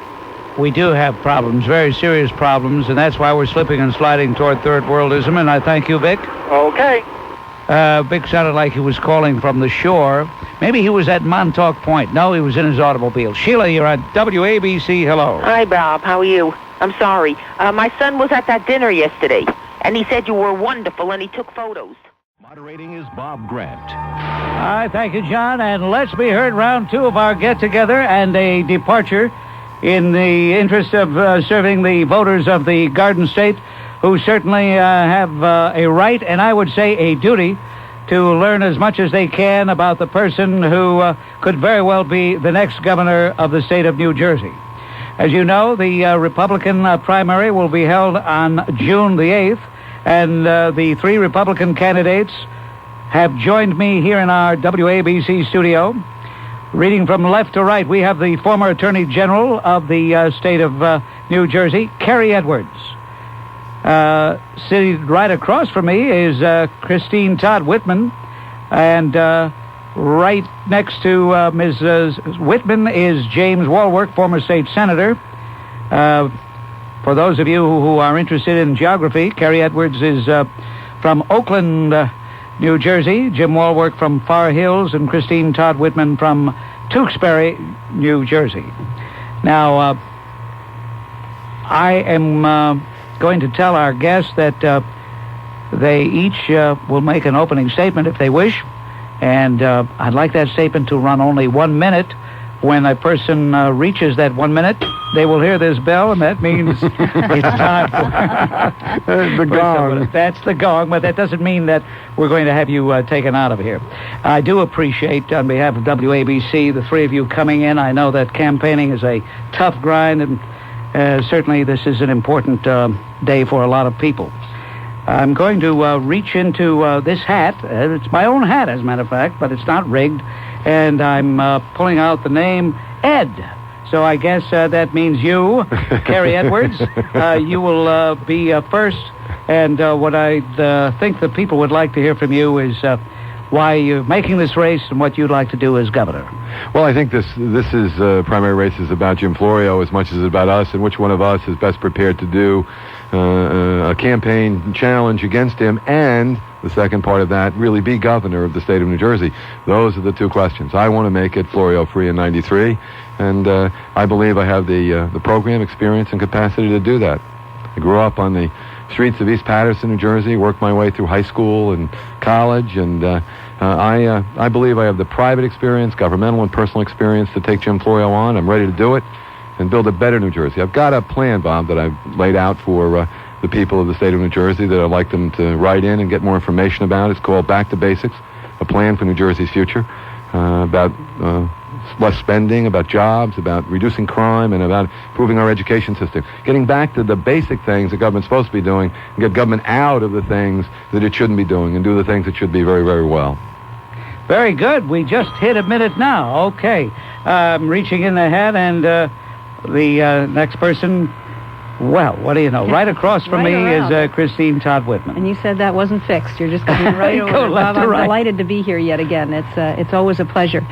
we do have problems, very serious problems, and that's why we're slipping and sliding toward third worldism, and I thank you, Vic. Okay. Vic sounded like he was calling from the shore. Maybe he was at Montauk Point. No, he was in his automobile. Sheila, you're on WABC. Hello. Hi, Bob. How are you? I'm sorry. My son was at that dinner yesterday, and he said you were wonderful, and he took photos. Moderating is Bob Grant. All right, thank you, John. And let's be heard round two of our get-together and a departure in the interest of serving the voters of the Garden State, who certainly have a right, and I would say a duty, to learn as much as they can about the person who could very well be the next governor of the state of New Jersey. As you know, the Republican primary will be held on June the 8th, and the three Republican candidates have joined me here in our WABC studio. Reading from left to right, we have the former Attorney General of the state of New Jersey, Kerry Edwards. Sitting right across from me is Christine Todd Whitman, and right next to Mrs. Whitman is James Walwork, former state senator. For those of you who are interested in geography, Kerry Edwards is from Oakland, New Jersey, Jim Walwork from Far Hills, and Christine Todd Whitman from Tewksbury, New Jersey. Now, I am going to tell our guests that they each will make an opening statement if they wish, and I'd like that statement to run only 1 minute. When a person reaches that 1 minute, they will hear this bell, and that means it's time for the gong. That's the gong, but that doesn't mean that we're going to have you taken out of here. I do appreciate, on behalf of WABC, the three of you coming in. I know that campaigning is a tough grind, and certainly this is an important day for a lot of people. I'm going to reach into this hat. It's my own hat, as a matter of fact, but it's not rigged. And I'm pulling out the name Ed. So I guess that means you, Kerry Edwards. You will be first. And what I think the people would like to hear from you is why you're making this race and what you'd like to do as governor. Well, I think this is primary race is about Jim Florio as much as it's about us, and which one of us is best prepared to do a campaign challenge against him, and the second part of that, really be governor of the state of New Jersey. Those are the two questions. I want to make it Florio free in '93, and I believe I have the program, experience, and capacity to do that. I grew up on the streets of East Patterson, New Jersey, worked my way through high school and college, and I believe I have the private experience, governmental and personal experience to take Jim Florio on. I'm ready to do it and build a better New Jersey. I've got a plan, Bob, that I've laid out for the people of the state of New Jersey that I'd like them to write in and get more information about. It's called Back to Basics, a plan for New Jersey's future, about less spending, about jobs, about reducing crime, and about improving our education system. Getting back to the basic things the government's supposed to be doing, and get government out of the things that it shouldn't be doing, and do the things it should be very, very well. Very good. We just hit a minute now. Okay. I'm reaching in the hat, and the next person, well, what do you know? Right across from me is Christine Todd Whitman. And you said that wasn't fixed. You're just going right Go over. left Bob, to I'm right. delighted to be here yet again. It's always a pleasure.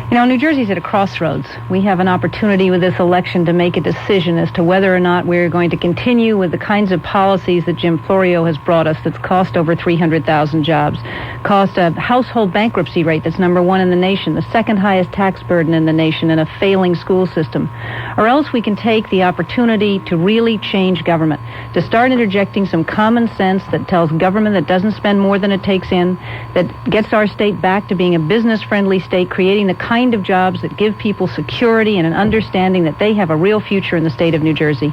You know, New Jersey's at a crossroads. We have an opportunity with this election to make a decision as to whether or not we're going to continue with the kinds of policies that Jim Florio has brought us that's cost over 300,000 jobs, cost a household bankruptcy rate that's number one in the nation, the second highest tax burden in the nation, and a failing school system. Or else we can take the opportunity to really change government, to start interjecting some common sense that tells government that doesn't spend more than it takes in, that gets our state back to being a business-friendly state, creating the kind of jobs that give people security and an understanding that they have a real future in the state of New Jersey.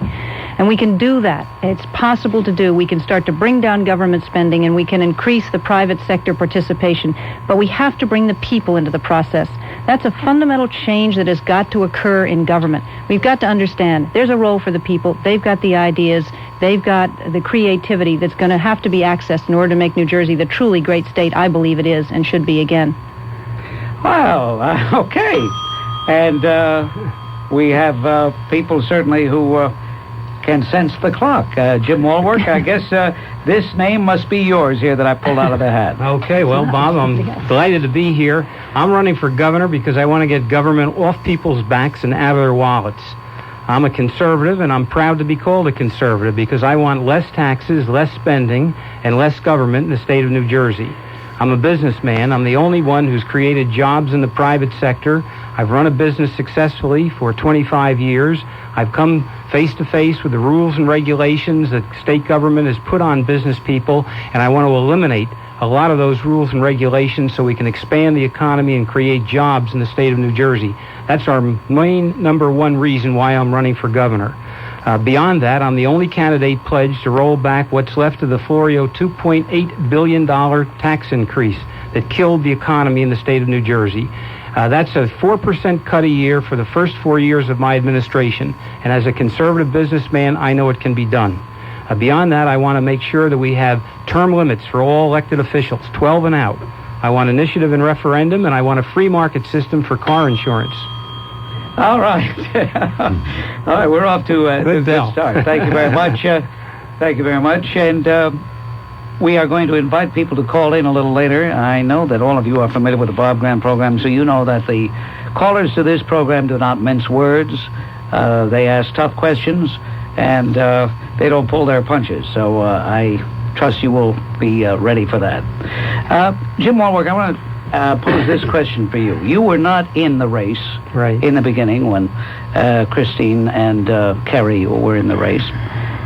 And we can do that. It's possible to do. We can start to bring down government spending, and we can increase the private sector participation. But we have to bring the people into the process. That's a fundamental change that has got to occur in government. We've got to understand there's a role for the people. They've got the ideas. They've got the creativity that's going to have to be accessed in order to make New Jersey the truly great state I believe it is and should be again. Well, okay. And we have people certainly who can sense the clock. Jim Walwork, I guess this name must be yours here that I pulled out of the hat. Okay, well, Bob, I'm delighted to be here. I'm running for governor because I want to get government off people's backs and out of their wallets. I'm a conservative, and I'm proud to be called a conservative because I want less taxes, less spending, and less government in the state of New Jersey. I'm a businessman. I'm the only one who's created jobs in the private sector. I've run a business successfully for 25 years. I've come face to face with the rules and regulations that state government has put on business people, and I want to eliminate a lot of those rules and regulations so we can expand the economy and create jobs in the state of New Jersey. That's our main number one reason why I'm running for governor. Beyond that, I'm the only candidate pledged to roll back what's left of the Florio $2.8 billion tax increase that killed the economy in the state of New Jersey. That's a 4% cut a year for the first 4 years of my administration. And as a conservative businessman, I know it can be done. Beyond that, I want to make sure that we have term limits for all elected officials, 12 and out. I want initiative and referendum, and I want a free market system for car insurance. All right. All right, we're off to a good start. Thank you very much. Thank you very much. And we are going to invite people to call in a little later. I know that all of you are familiar with the Bob Grant program, so you know that the callers to this program do not mince words. They ask tough questions, and they don't pull their punches. So I trust you will be ready for that. Jim Walwork, I want to pose this question for you. You were not in the race in the beginning when Christine and Kerry were in the race.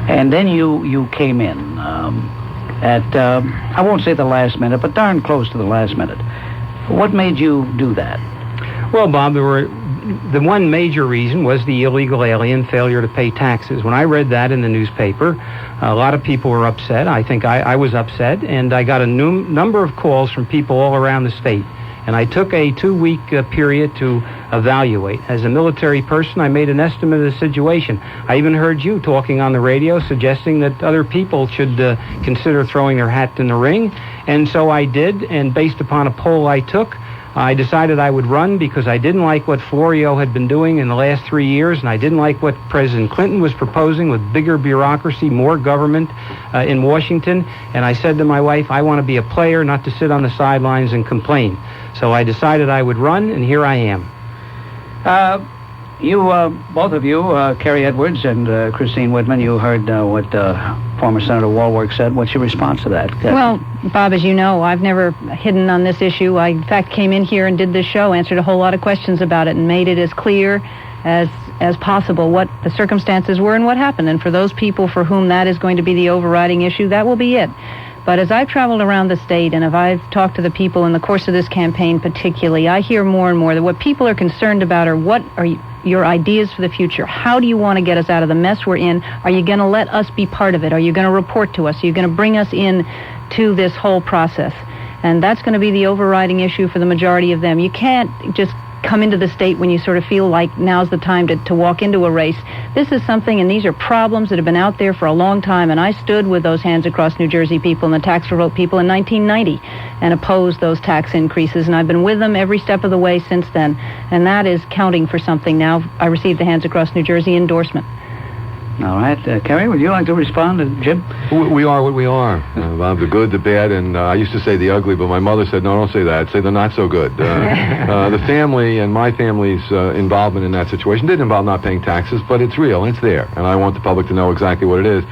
And then you came in at, I won't say the last minute, but darn close to the last minute. What made you do that? Well, Bob, the one major reason was the illegal alien failure to pay taxes. When I read that in the newspaper, a lot of people were upset. I think I was upset, and I got a number of calls from people all around the state. And I took a 2-week period to evaluate. As a military person, I made an estimate of the situation. I even heard you talking on the radio suggesting that other people should consider throwing their hat in the ring. And so I did, and based upon a poll I took, I decided I would run because I didn't like what Florio had been doing in the last 3 years, and I didn't like what President Clinton was proposing with bigger bureaucracy, more government in Washington. And I said to my wife, I want to be a player, not to sit on the sidelines and complain. So I decided I would run, and here I am. You, both of you, Kerry Edwards and Christine Whitman, you heard what former Senator Walwork said. What's your response to that? Well, Bob, as you know, I've never hidden on this issue. I, in fact, came in here and did this show, answered a whole lot of questions about it, and made it as clear as possible what the circumstances were and what happened. And for those people for whom that is going to be the overriding issue, that will be it. But as I've traveled around the state and if I've talked to the people in the course of this campaign particularly, I hear more and more that what people are concerned about are what are your ideas for the future. How do you want to get us out of the mess we're in? Are you going to let us be part of it? Are you going to report to us? Are you going to bring us in to this whole process? And that's going to be the overriding issue for the majority of them. You can't just come into the state when you sort of feel like now's the time to walk into a race. This is something, and these are problems that have been out there for a long time, and I stood with those Hands Across New Jersey people and the tax revolt people in 1990 and opposed those tax increases, and I've been with them every step of the way since then, and that is counting for something now. I received the Hands Across New Jersey endorsement. All right. Kerry, would you like to respond to Jim? We are what we are, Bob, the good, the bad, and I used to say the ugly, but my mother said, no, don't say that. Say the not so good. The family and my family's involvement in that situation did involve not paying taxes, but it's real, and it's there, and I want the public to know exactly what it is.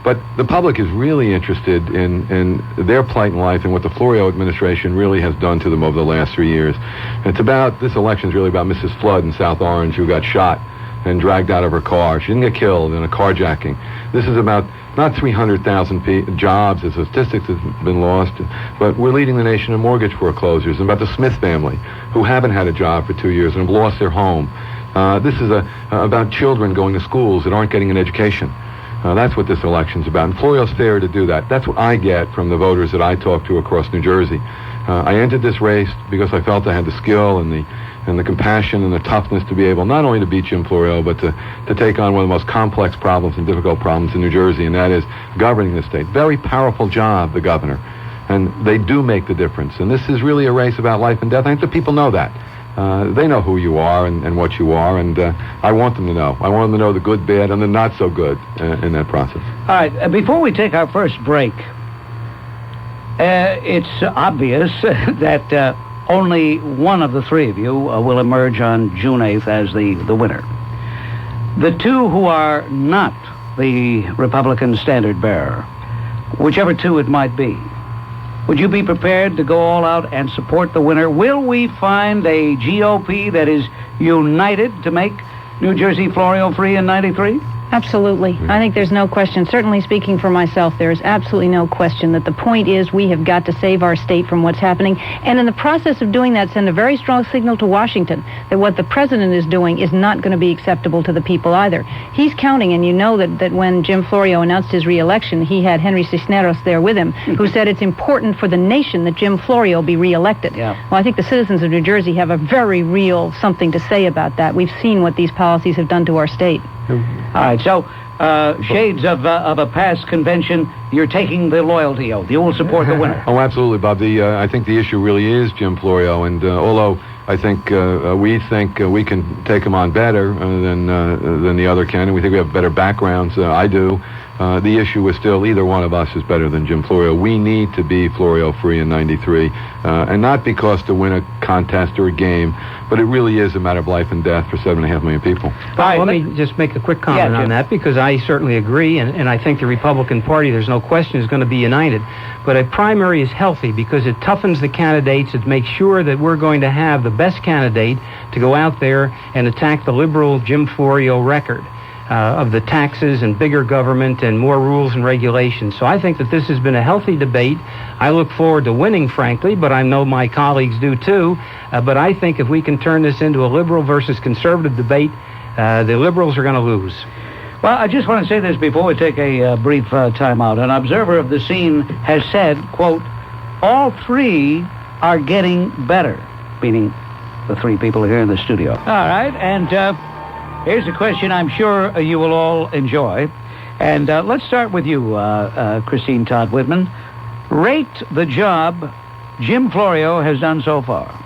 But the public is really interested in their plight in life and what the Florio administration really has done to them over the last 3 years. This election is really about Mrs. Flood in South Orange, who got shot and dragged out of her car. She didn't get killed in a carjacking. This is about not 300,000 jobs, as statistics have been lost, but we're leading the nation in mortgage foreclosures. And about the Smith family, who haven't had a job for 2 years and have lost their home. This is about children going to schools that aren't getting an education. That's what this election's about. And Florio's fair to do that. That's what I get from the voters that I talk to across New Jersey. I entered this race because I felt I had the skill and the compassion and the toughness to be able not only to beat Jim Florio, but to take on one of the most complex problems and difficult problems in New Jersey, and that is governing the state. Very powerful job, the governor. And they do make the difference. And this is really a race about life and death. I think the people know that. They know who you are and what you are, and I want them to know. I want them to know the good, bad, and the not so good in that process. All right. Before we take our first break, it's obvious that only one of the three of you will emerge on June 8th as the winner. The two who are not the Republican standard bearer, whichever two it might be, would you be prepared to go all out and support the winner? Will we find a GOP that is united to make New Jersey Florio free in 93? Absolutely. I think there's no question. Certainly speaking for myself, there is absolutely no question that the point is we have got to save our state from what's happening. And in the process of doing that, send a very strong signal to Washington that what the president is doing is not going to be acceptable to the people either. He's counting, and you know that when Jim Florio announced his reelection, he had Henry Cisneros there with him, who said it's important for the nation that Jim Florio be reelected. Yeah. Well, I think the citizens of New Jersey have a very real something to say about that. We've seen what these policies have done to our state. All right, so shades of a past convention, you're taking the loyalty oath. You will support the winner. Oh, absolutely, Bob. I think the issue really is Jim Florio, and although I think we think we can take him on better than the other can, and we think we have better backgrounds. I do. The issue is still either one of us is better than Jim Florio. We need to be Florio free in 93, and not because to win a contest or a game, but it really is a matter of life and death for 7.5 million people. Let me just make a quick comment on that, because I certainly agree, and I think the Republican Party, there's no question, is going to be united. But a primary is healthy because it toughens the candidates. It makes sure that we're going to have the best candidate to go out there and attack the liberal Jim Florio record of the taxes and bigger government and more rules and regulations. So I think that this has been a healthy debate. I look forward to winning, frankly, but I know my colleagues do too. But I think if we can turn this into a liberal versus conservative debate, the liberals are going to lose. Well, I just want to say this before we take a brief time out. An observer of the scene has said, quote, all three are getting better, meaning the three people here in the studio. All right, and here's a question I'm sure you will all enjoy. And let's start with you, Christine Todd Whitman. Rate the job Jim Florio has done so far.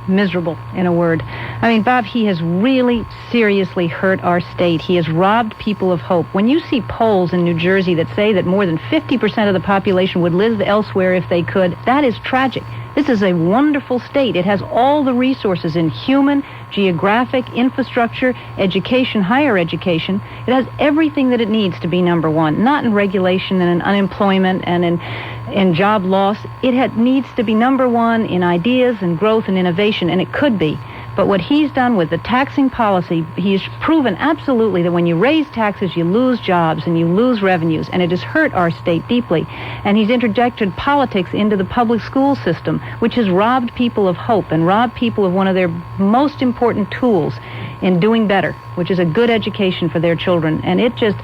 Miserable, in a word. I mean, Bob, he has really seriously hurt our state. He has robbed people of hope. When you see polls in New Jersey that say that more than 50% of the population would live elsewhere if they could, that is tragic. This is a wonderful state. It has all the resources in human, geographic, infrastructure, education, higher education. It has everything that it needs to be number one, not in regulation and in unemployment and in job loss. It needs to be number one in ideas and growth and innovation, and it could be. But what he's done with the taxing policy, he's proven absolutely that when you raise taxes, you lose jobs and you lose revenues, and it has hurt our state deeply. And he's interjected politics into the public school system, which has robbed people of hope and robbed people of one of their most important tools in doing better, which is a good education for their children. And it just...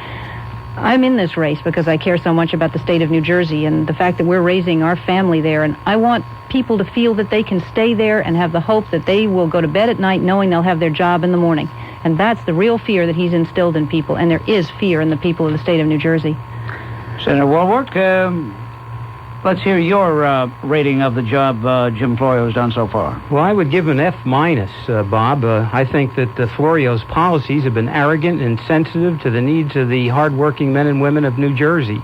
I'm in this race because I care so much about the state of New Jersey and the fact that we're raising our family there. And I want people to feel that they can stay there and have the hope that they will go to bed at night knowing they'll have their job in the morning. And that's the real fear that he's instilled in people. And there is fear in the people of the state of New Jersey. Senator Walworth, let's hear your rating of the job Jim Florio has done so far. Well, I would give him an F-, Bob. I think that Florio's policies have been arrogant and insensitive to the needs of the hardworking men and women of New Jersey.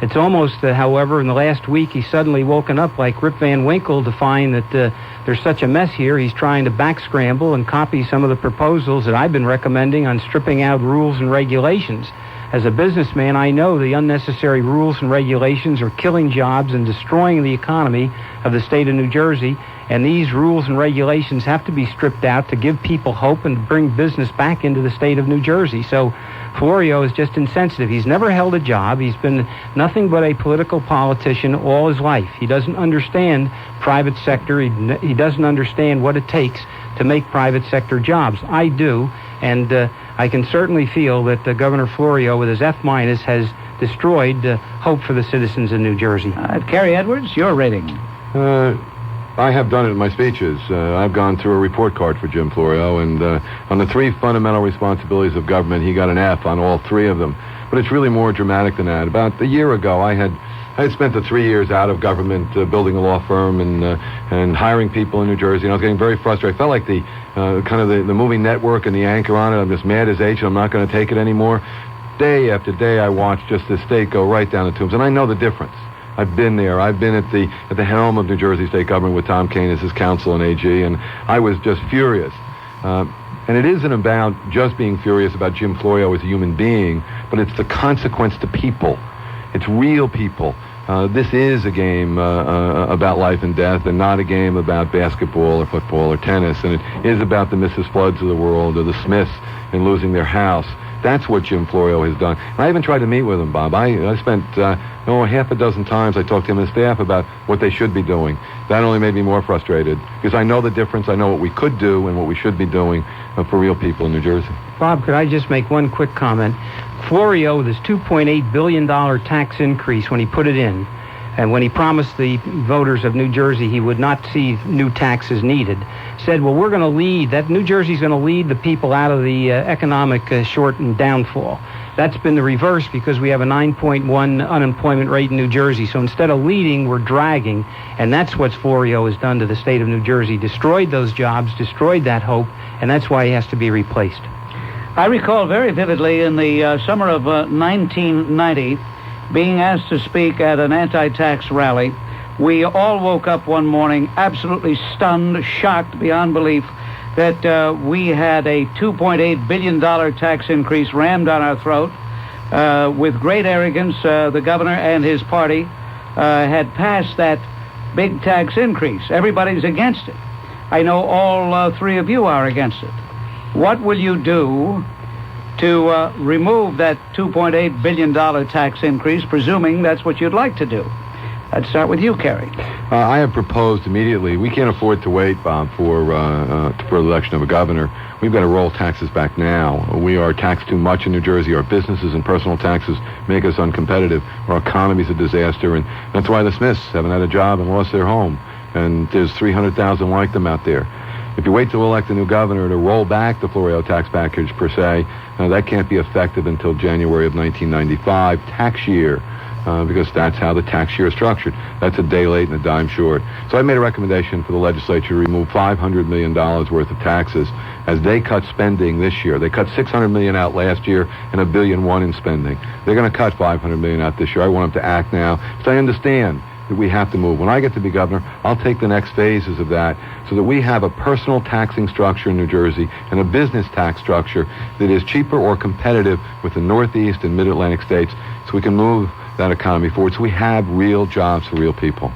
It's almost, however, in the last week, he's suddenly woken up like Rip Van Winkle to find that there's such a mess here. He's trying to back scramble and copy some of the proposals that I've been recommending on stripping out rules and regulations. As a businessman, I know the unnecessary rules and regulations are killing jobs and destroying the economy of the state of New Jersey, and these rules and regulations have to be stripped out to give people hope and bring business back into the state of New Jersey. So Florio is just insensitive. He's never held a job. He's been nothing but a political politician all his life. He doesn't understand private sector. He doesn't understand what it takes to make private sector jobs. I do, and I can certainly feel that Governor Florio, with his F-, has destroyed hope for the citizens in New Jersey. Kerry Edwards, your rating. I have done it in my speeches. I've gone through a report card for Jim Florio, and on the 3 fundamental responsibilities of government, he got an F on all 3 of them. But it's really more dramatic than that. About a year ago, I had spent the 3 years out of government building a law firm and hiring people in New Jersey, and I was getting very frustrated. I felt like the movie Network and the anchor on it. I'm just mad as H, and I'm not going to take it anymore. Day after day, I watched just the state go right down the tubes, and I know the difference. I've been there. I've been at the helm of New Jersey state government with Tom Kean as his counsel and AG, and I was just furious. And it isn't about just being furious about Jim Florio as a human being, but it's the consequence to people. It's real people. This is a game about life and death, and not a game about basketball or football or tennis. And it is about the Mrs. Floods of the world, or the Smiths and losing their house. That's what Jim Florio has done. And I even tried to meet with him, Bob. I spent half a dozen times I talked to him and his staff about what they should be doing. That only made me more frustrated, because I know the difference. I know what we could do and what we should be doing for real people in New Jersey. Bob, could I just make one quick comment? Florio, this $2.8 billion tax increase, when he put it in, and when he promised the voters of New Jersey he would not see new taxes needed, said, well, we're going to lead, that New Jersey's going to lead the people out of the economic short and downfall. That's been the reverse, because we have a 9.1 unemployment rate in New Jersey. So instead of leading, we're dragging, and that's what Florio has done to the state of New Jersey. Destroyed those jobs, destroyed that hope, and that's why he has to be replaced. I recall very vividly in the summer of 1990 being asked to speak at an anti-tax rally. We all woke up one morning absolutely stunned, shocked beyond belief that we had a $2.8 billion tax increase rammed down our throat. With great arrogance, the governor and his party had passed that big tax increase. Everybody's against it. I know all 3 of you are against it. What will you do to remove that $2.8 billion tax increase, presuming that's what you'd like to do? I'd start with you, Kerry. I have proposed immediately. We can't afford to wait, Bob, for the election of a governor. We've got to roll taxes back now. We are taxed too much in New Jersey. Our businesses and personal taxes make us uncompetitive. Our economy's a disaster, and that's why the Smiths haven't had a job and lost their home. And there's 300,000 like them out there. If you wait to elect a new governor to roll back the Florio tax package, per se, that can't be effective until January of 1995, tax year, because that's how the tax year is structured. That's a day late and a dime short. So I made a recommendation for the legislature to remove $500 million worth of taxes as they cut spending this year. They cut $600 million out last year and $1.1 billion in spending. They're going to cut $500 million out this year. I want them to act now, because I understand that we have to move. When I get to be governor, I'll take the next phases of that so that we have a personal taxing structure in New Jersey and a business tax structure that is cheaper or competitive with the Northeast and Mid-Atlantic states, so we can move that economy forward, so we have real jobs for real people.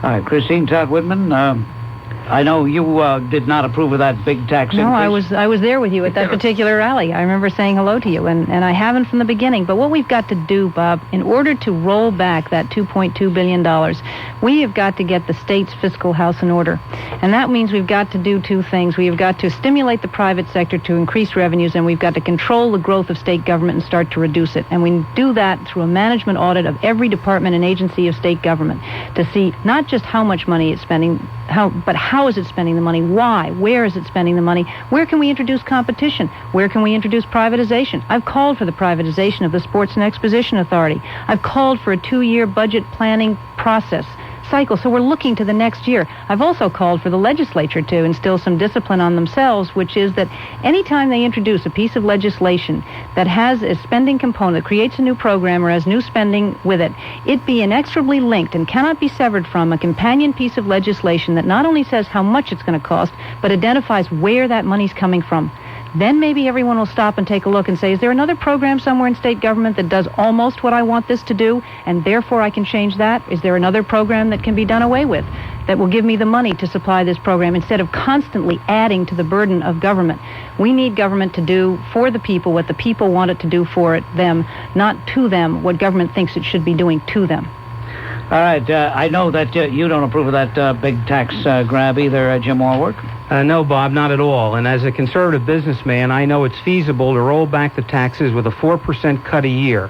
All right, Christine Todd Whitman, I know you did not approve of that big tax increase. No, I was there with you at that particular rally. I remember saying hello to you, and I haven't from the beginning. But what we've got to do, Bob, in order to roll back that $2.2 billion, we have got to get the state's fiscal house in order. And that means we've got to do two things. We've got to stimulate the private sector to increase revenues, and we've got to control the growth of state government and start to reduce it. And we do that through a management audit of every department and agency of state government to see not just how much money it's spending, but how is it spending the money? Why? Where is it spending the money? Where can we introduce competition? Where can we introduce privatization? I've called for the privatization of the Sports and Exposition Authority. I've called for a 2-year budget planning process cycle, so we're looking to the next year. I've also called for the legislature to instill some discipline on themselves, which is that anytime they introduce a piece of legislation that has a spending component, that creates a new program or has new spending with it, it be inexorably linked and cannot be severed from a companion piece of legislation that not only says how much it's going to cost, but identifies where that money's coming from. Then maybe everyone will stop and take a look and say, is there another program somewhere in state government that does almost what I want this to do, and therefore I can change that? Is there another program that can be done away with that will give me the money to supply this program instead of constantly adding to the burden of government? We need government to do for the people what the people want it to do for them, not to them what government thinks it should be doing to them. All right. I know that you don't approve of that big tax grab either, Jim Warwick. No, Bob, not at all. And as a conservative businessman, I know it's feasible to roll back the taxes with a 4% cut a year.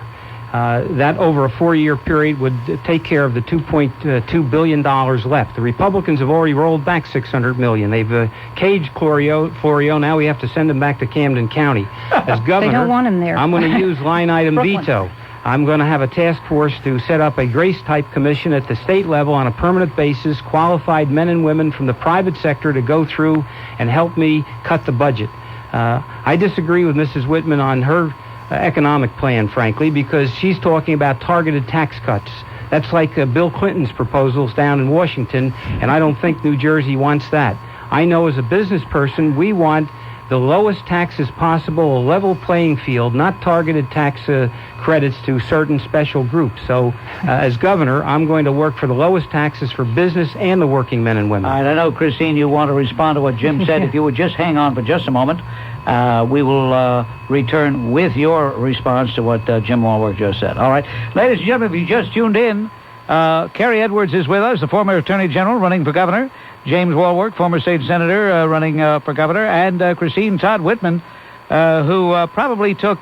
That over a 4-year period would take care of the $2.2 billion left. The Republicans have already rolled back $600 million. They've caged Florio. Now we have to send him back to Camden County. As governor, they don't want him there. I'm going to use line item veto. I'm going to have a task force to set up a Grace-type commission at the state level on a permanent basis, qualified men and women from the private sector to go through and help me cut the budget. I disagree with Mrs. Whitman on her economic plan, frankly, because she's talking about targeted tax cuts. That's like Bill Clinton's proposals down in Washington, and I don't think New Jersey wants that. I know as a business person, we want the lowest taxes possible, a level playing field, not targeted tax credits to certain special groups. So, as governor, I'm going to work for the lowest taxes for business and the working men and women. All right, I know, Christine, you want to respond to what Jim said. If you would just hang on for just a moment, we will return with your response to what Jim Warwick just said. All right, ladies and gentlemen, if you just tuned in, Kerry Edwards is with us, the former Attorney General running for governor. James Warwick, former state senator running for governor, and Christine Todd Whitman, who probably took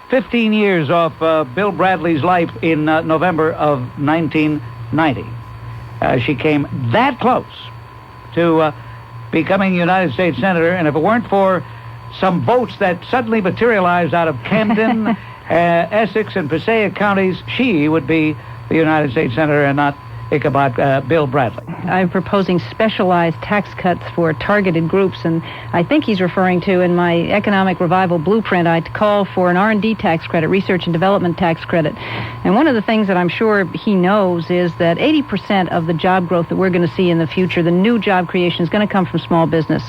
15 years off Bill Bradley's life in November of 1990. She came that close to becoming United States Senator, and if it weren't for some votes that suddenly materialized out of Camden, Essex, and Passaic counties, she would be the United States Senator and not Ichabod Bill Bradley. I'm proposing specialized tax cuts for targeted groups, and I think he's referring to in my economic revival blueprint, I call for an R&D tax credit, research and development tax credit. And one of the things that I'm sure he knows is that 80% of the job growth that we're going to see in the future, the new job creation, is going to come from small business.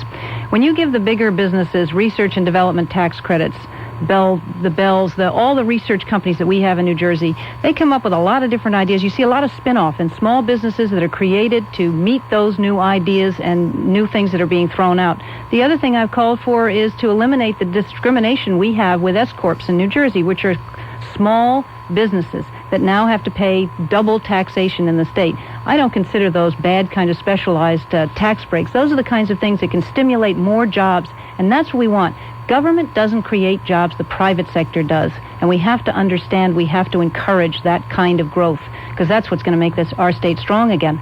When you give the bigger businesses research and development tax credits, all the research companies that we have in New Jersey, they come up with a lot of different ideas. You see a lot of spin-off in small businesses that are created to meet those new ideas and new things that are being thrown out. The other thing I've called for is to eliminate the discrimination we have with S-corps in New Jersey, which are small businesses that now have to pay double taxation in the state. I don't consider those bad kind of specialized tax breaks. Those are the kinds of things that can stimulate more jobs, and that's what we want. Government doesn't create jobs, the private sector does. And we have to understand, we have to encourage that kind of growth, because that's what's going to make our state strong again.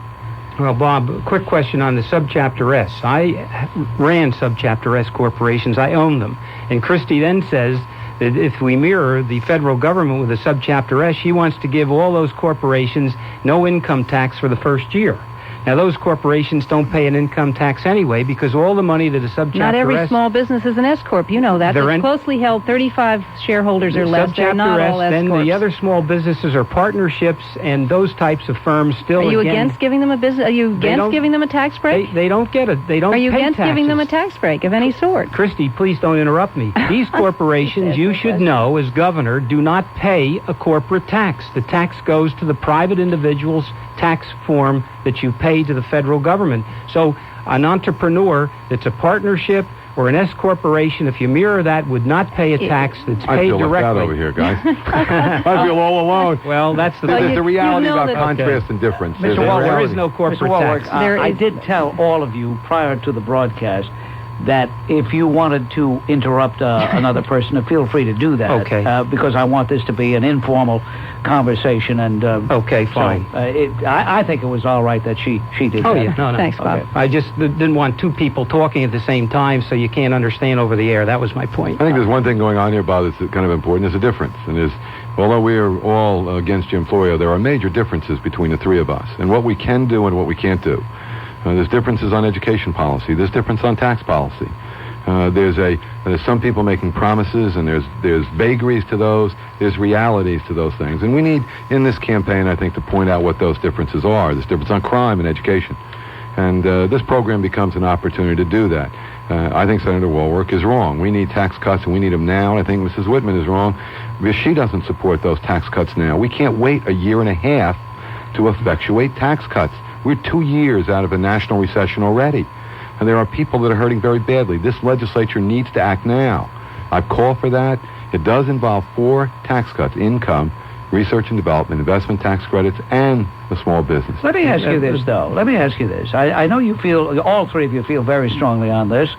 Well, Bob, a quick question on the Subchapter S. I ran Subchapter S corporations. I own them. And Christie then says that if we mirror the federal government with a Subchapter S, she wants to give all those corporations no income tax for the first year. Now, those corporations don't pay an income tax anyway because all the money that a Subchapter S... Not every small business is an S-corp. You know that. It's closely held. 35 shareholders or less. They're not all S-corps. Then the other small businesses are partnerships, and those types of firms still... Are you against giving them a business? Are you against giving them a tax break? They don't get it. They don't pay taxes. Are you against giving them a tax break of any sort? Christy, please don't interrupt me. These corporations, you should know, as governor, do not pay a corporate tax. The tax goes to the private individual's tax form that you pay to the federal government. So an entrepreneur that's a partnership or an S corporation, if you mirror that, would not pay a tax that's I paid feel left out directly. over here, guys. I feel all alone. Well, that's the There's the reality about that- contrast and difference. There's Mr. a Walworth, there reality. is no corporate Mr. Walworth, tax. I did tell all of you prior to the broadcast that if you wanted to interrupt another person, feel free to do that. Okay. Because I want this to be an informal conversation, and okay, fine. So, I think it was all right that she did Oh, that. yeah, no. Thanks, Bob. Okay. I just didn't want two people talking at the same time so you can't understand over the air. That was my point. I think there's one thing going on here, Bob, that's kind of important. There's a difference. And although we are all against Jim Florio, there are major differences between the three of us and what we can do and what we can't do. There's differences on education policy. There's difference on tax policy. There's some people making promises, and there's vagaries to those. There's realities to those things. And we need, in this campaign, I think, to point out what those differences are. There's difference on crime and education. And this program becomes an opportunity to do that. I think Senator Walworth is wrong. We need tax cuts, and we need them now. I think Mrs. Whitman is wrong because she doesn't support those tax cuts now. We can't wait a year and a half to effectuate tax cuts. We're 2 years out of a national recession already. And there are people that are hurting very badly. This legislature needs to act now. I've called for that. It does involve 4 tax cuts: income, research and development, investment tax credits, and the small business. Let me ask you this, though. Let me ask you this. I know you feel, all three of you feel very strongly on this.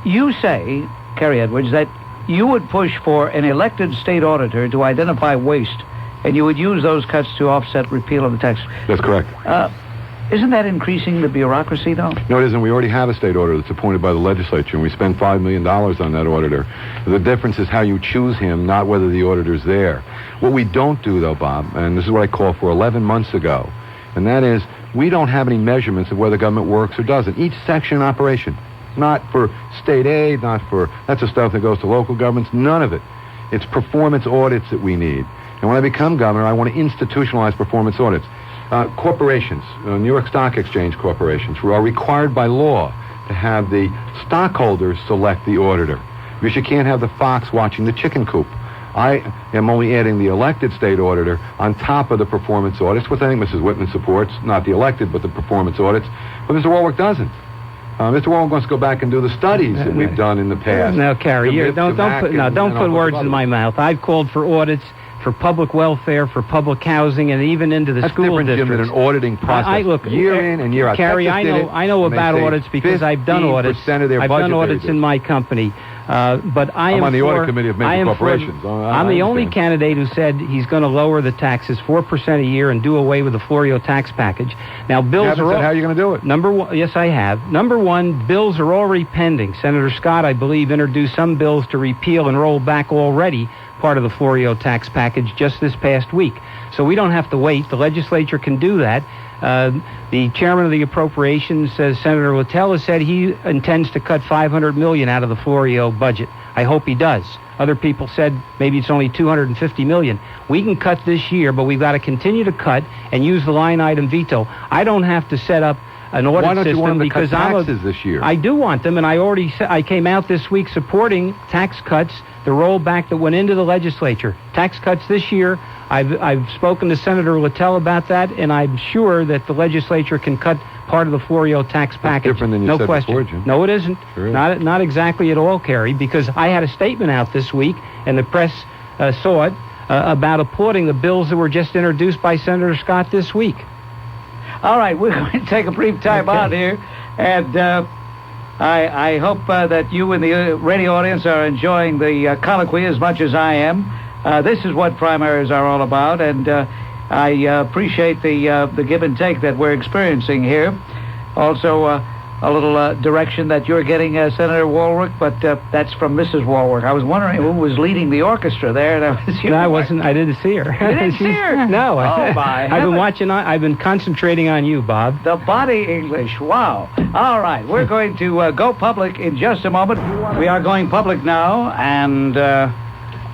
You say, Kerry Edwards, that you would push for an elected state auditor to identify waste, and you would use those cuts to offset repeal of the tax. That's correct. Isn't that increasing the bureaucracy, though? No, it isn't. We already have a state auditor that's appointed by the legislature, and we spend $5 million on that auditor. The difference is how you choose him, not whether the auditor's there. What we don't do, though, Bob, and this is what I called for 11 months ago, and that is we don't have any measurements of whether government works or doesn't. Each section operation, not for state aid, that's the stuff that goes to local governments, none of it. It's performance audits that we need. And when I become governor, I want to institutionalize performance audits. Corporations, New York Stock Exchange corporations, are required by law to have the stockholders select the auditor, because you can't have the fox watching the chicken coop. I am only adding the elected state auditor on top of the performance audits, which I think Mrs. Whitman supports, not the elected, but the performance audits. But Mr. Walworth doesn't. Mr. Walworth wants to go back and do the studies that we've done in the past. Now, Carrie, don't put words in my mouth. I've called for audits for public welfare, for public housing, and even into the school districts. That's different, Jim, than an auditing process. Look, year in and year out. Carrie, I know about audits because I've done audits. I've done audits in my company. But I'm on the audit committee of major corporations. I'm the only candidate who said he's going to lower the taxes 4% a year and do away with the Florio tax package. Now, bills are... How are you going to do it? Number one, yes, I have. Number one, bills are already pending. Senator Scott, I believe, introduced some bills to repeal and roll back already part of the Florio tax package just this past week. So we don't have to wait. The legislature can do that. The chairman of the appropriations, Senator Littell, has said he intends to cut $500 million out of the Florio budget. I hope he does. Other people said maybe it's only $250 million. We can cut this year, but we've got to continue to cut and use the line item veto. I don't have to set up an audit Why don't system you want them to because cut taxes this year? I do want them, and I came out this week supporting tax cuts, the rollback that went into the legislature. Tax cuts this year. I've spoken to Senator Littell about that, and I'm sure that the legislature can cut part of the Florio tax package. Different than you no said question. before, Jim. No, it isn't. Sure is. Not exactly at all, Kerry, because I had a statement out this week, and the press saw it, about applauding the bills that were just introduced by Senator Scott this week. All right, we're going to take a brief time out here, and I hope that you in the radio audience are enjoying the colloquy as much as I am. This is what primaries are all about, and I appreciate the give and take that we're experiencing here. Also, a little direction that you're getting, Senator Walworth, but that's from Mrs. Walworth. I was wondering who was leading the orchestra there. No, I wasn't. I didn't see her. You didn't see her? No. Oh, my I've been watching. I've been concentrating on you, Bob. The body English. Wow. All right. We're going to go public in just a moment. We are going public now, and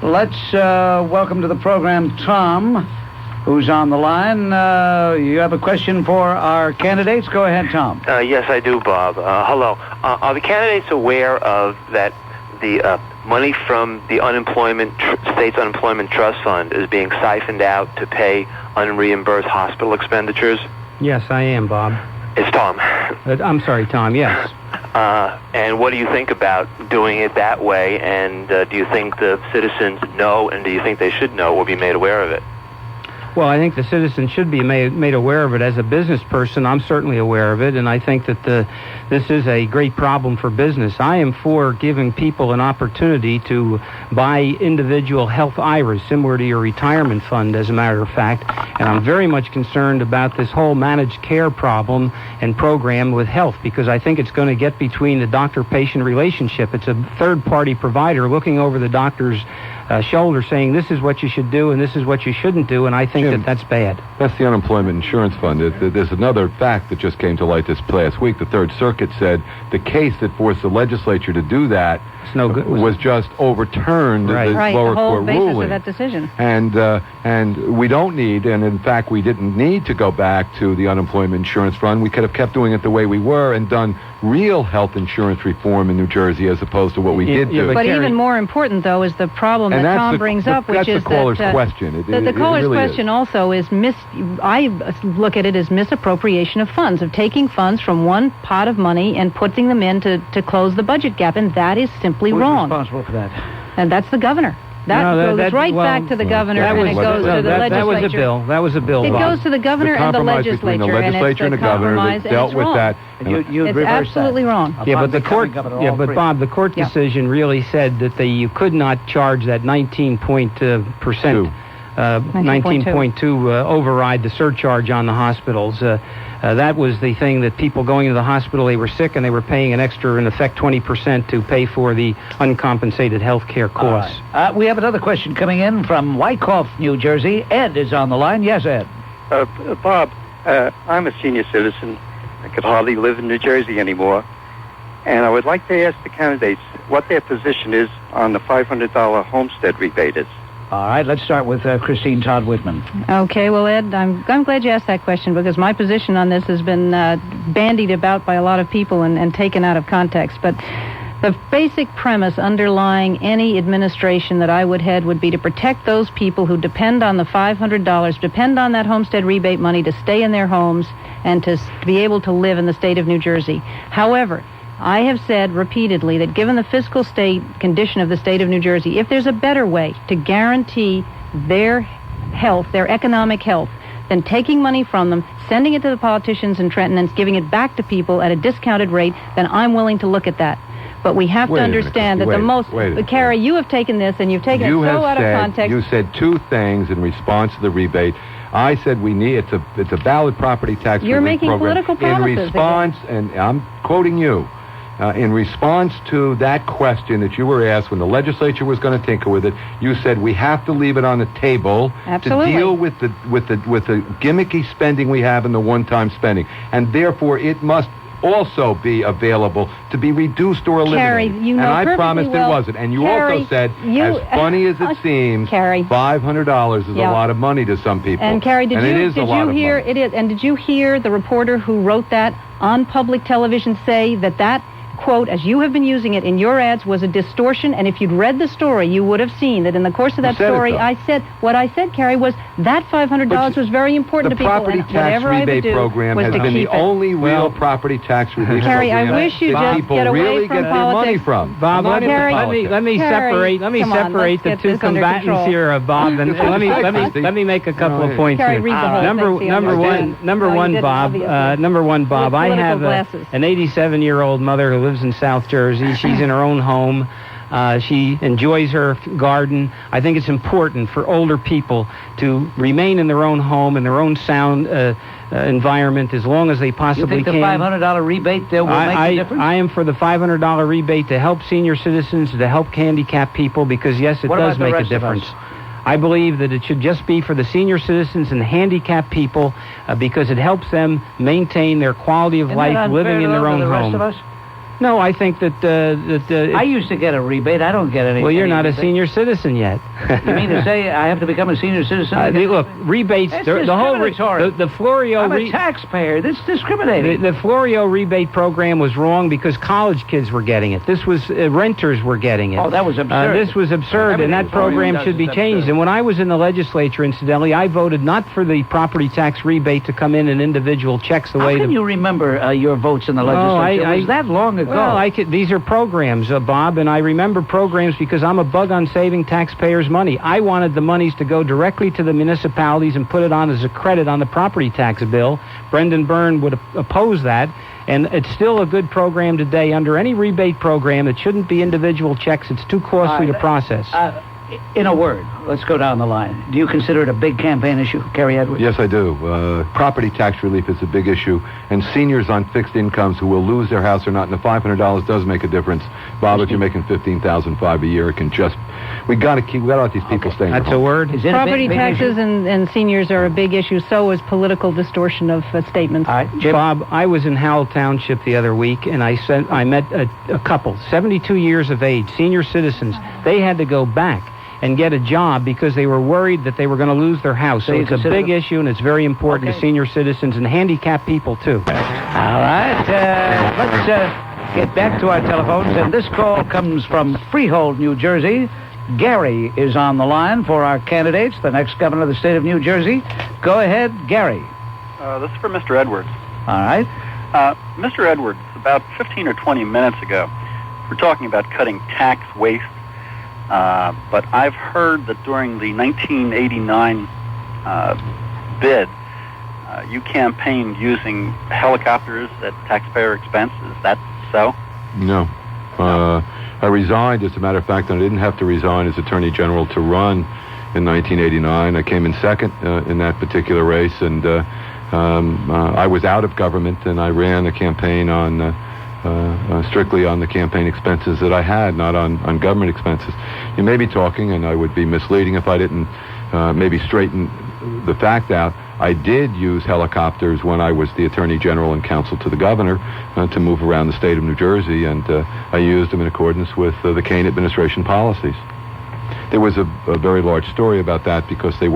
let's welcome to the program Tom, who's on the line. You have a question for our candidates? Go ahead, Tom. Yes, I do, Bob. Hello. Are the candidates aware of that the money from the state's unemployment trust fund is being siphoned out to pay unreimbursed hospital expenditures? Yes, I am, Bob. It's Tom. I'm sorry, Tom. Yes. And what do you think about doing it that way? And do you think the citizens know, and do you think they should know or be made aware of it? Well, I think the citizens should be made aware of it. As a business person, I'm certainly aware of it, and I think that this is a great problem for business. I am for giving people an opportunity to buy individual health IRAs, similar to your retirement fund, as a matter of fact, and I'm very much concerned about this whole managed care problem and program with health, because I think it's going to get between the doctor-patient relationship. It's a third-party provider looking over the doctor's shoulder saying this is what you should do and this is what you shouldn't do, and I think Jim, that's bad. That's the unemployment insurance fund. There's another fact that just came to light this last week. The Third Circuit said the case that forced the legislature to do that was just overturned the lower court ruling. The whole basis of that decision. And we don't need, and in fact we didn't need to go back to the unemployment insurance fund. We could have kept doing it the way we were and done real health insurance reform in New Jersey as opposed to what we did do. But even more important, though, is the problem that Tom brings up, which is the caller's question. The caller's question also is I look at it as misappropriation of funds, of taking funds from one pot of money and putting them in to close the budget gap, and that is simply wrong. Who's responsible for that? And that's the governor. That goes back to the governor, and it goes to the legislature. That was a bill. That was a bill. It goes to the governor and the legislature, between the legislature and the governor that dealt with that. It's absolutely wrong. Yeah, but the court. Yeah, but Bob, the court decision really said that you could not charge that 19.2 override the surcharge on the hospitals. That was the thing that people going to the hospital, they were sick and they were paying an extra, in effect, 20% to pay for the uncompensated health care costs. We have another question coming in from Wyckoff, New Jersey. Ed is on the line. Yes, Ed. Bob, I'm a senior citizen. I could hardly live in New Jersey anymore. And I would like to ask the candidates what their position is on the $500 homestead rebate is. All right, let's start with Christine Todd Whitman. Okay, well, Ed, I'm glad you asked that question, because my position on this has been bandied about by a lot of people and taken out of context. But the basic premise underlying any administration that I would head would be to protect those people who depend on the $500, depend on that homestead rebate money to stay in their homes and to be able to live in the state of New Jersey. However, I have said repeatedly that given the fiscal state condition of the state of New Jersey, if there's a better way to guarantee their health, their economic health, than taking money from them, sending it to the politicians in Trenton and giving it back to people at a discounted rate, then I'm willing to look at that. But we have to understand that Carrie, you have taken this and you've taken it so out of context. You said two things in response to the rebate. I said it's a valid property tax You're relief making program. political promises. In response, and I'm quoting you, in response to that question that you were asked when the legislature was going to tinker with it, you said we have to leave it on the table to deal with the gimmicky spending we have and the one-time spending, and therefore it must also be available to be reduced or eliminated. Carrie, you know and I promised it wasn't. And you also said, as funny as it seems, $500 is a lot of money to some people. And Carrie, did you hear the reporter who wrote that on public television say that quote, as you have been using it in your ads, was a distortion? And if you'd read the story, you would have seen that in the course of that story, what I said, Carrie, was that $500 was very important to people. The property tax rebate program has been the only real property tax relief Carrie, program I wish you that just people get away really from get their money from. Bob, let me separate the two combatants here, Bob, and let me make a couple of points here. Number one, Bob, I have an 87-year-old mother who lives in South Jersey. She's in her own home. She enjoys her garden. I think it's important for older people to remain in their own home, in their own sound environment, as long as they possibly can. You think the $500 rebate will make a difference? I am for the $500 rebate to help senior citizens, to help handicapped people, because, yes, it does make a difference. I believe that it should just be for the senior citizens and handicapped people because it helps them maintain their quality of life living in their own home. No, I think that I used to get a rebate. I don't get any. Well, you're not a senior citizen yet. You mean to say I have to become a senior citizen? Look, rebates. The whole the Florio. I'm a taxpayer. This is discriminating. The Florio rebate program was wrong because college kids were getting it. This was renters were getting it. Oh, that was absurd. This was absurd, and that program should be changed. And when I was in the legislature, incidentally, I voted not for the property tax rebate to come in individual checks the way. How can you remember your votes in the legislature? Was that long ago? Well, these are programs, Bob, and I remember programs because I'm a bug on saving taxpayers' money. I wanted the monies to go directly to the municipalities and put it on as a credit on the property tax bill. Brendan Byrne would oppose that, and it's still a good program today. Under any rebate program, it shouldn't be individual checks. It's too costly to process. In a word, let's go down the line. Do you consider it a big campaign issue, Gary Edwards? Yes, I do. Property tax relief is a big issue, and seniors on fixed incomes who will lose their house or not, and the $500 does make a difference. Bob, if you're making $15,500 a year, it can just... We got to let these people stay. That's a word. Property taxes and seniors are a big issue. So is political distortion of statements. Bob, I was in Howell Township the other week, and I met a couple, 72 years of age, senior citizens. They had to go back and get a job because they were worried that they were going to lose their house. So it's a big issue, and it's very important to senior citizens and handicapped people, too. All right. Let's get back to our telephones, and this call comes from Freehold, New Jersey. Gary is on the line for our candidates, the next governor of the state of New Jersey. Go ahead, Gary. This is for Mr. Edwards. All right. Mr. Edwards, about 15 or 20 minutes ago, we're talking about cutting tax waste. But I've heard that during the 1989 bid, you campaigned using helicopters at taxpayer expense. Is that so? No. I resigned, as a matter of fact, and I didn't have to resign as Attorney General to run in 1989. I came in second in that particular race, and I was out of government, and I ran a campaign on... strictly on the campaign expenses that I had, not on government expenses. You may be talking, and I would be misleading if I didn't maybe straighten the fact out. I did use helicopters when I was the Attorney General and counsel to the governor to move around the state of New Jersey, and I used them in accordance with the Kane administration policies. There was a very large story about that because the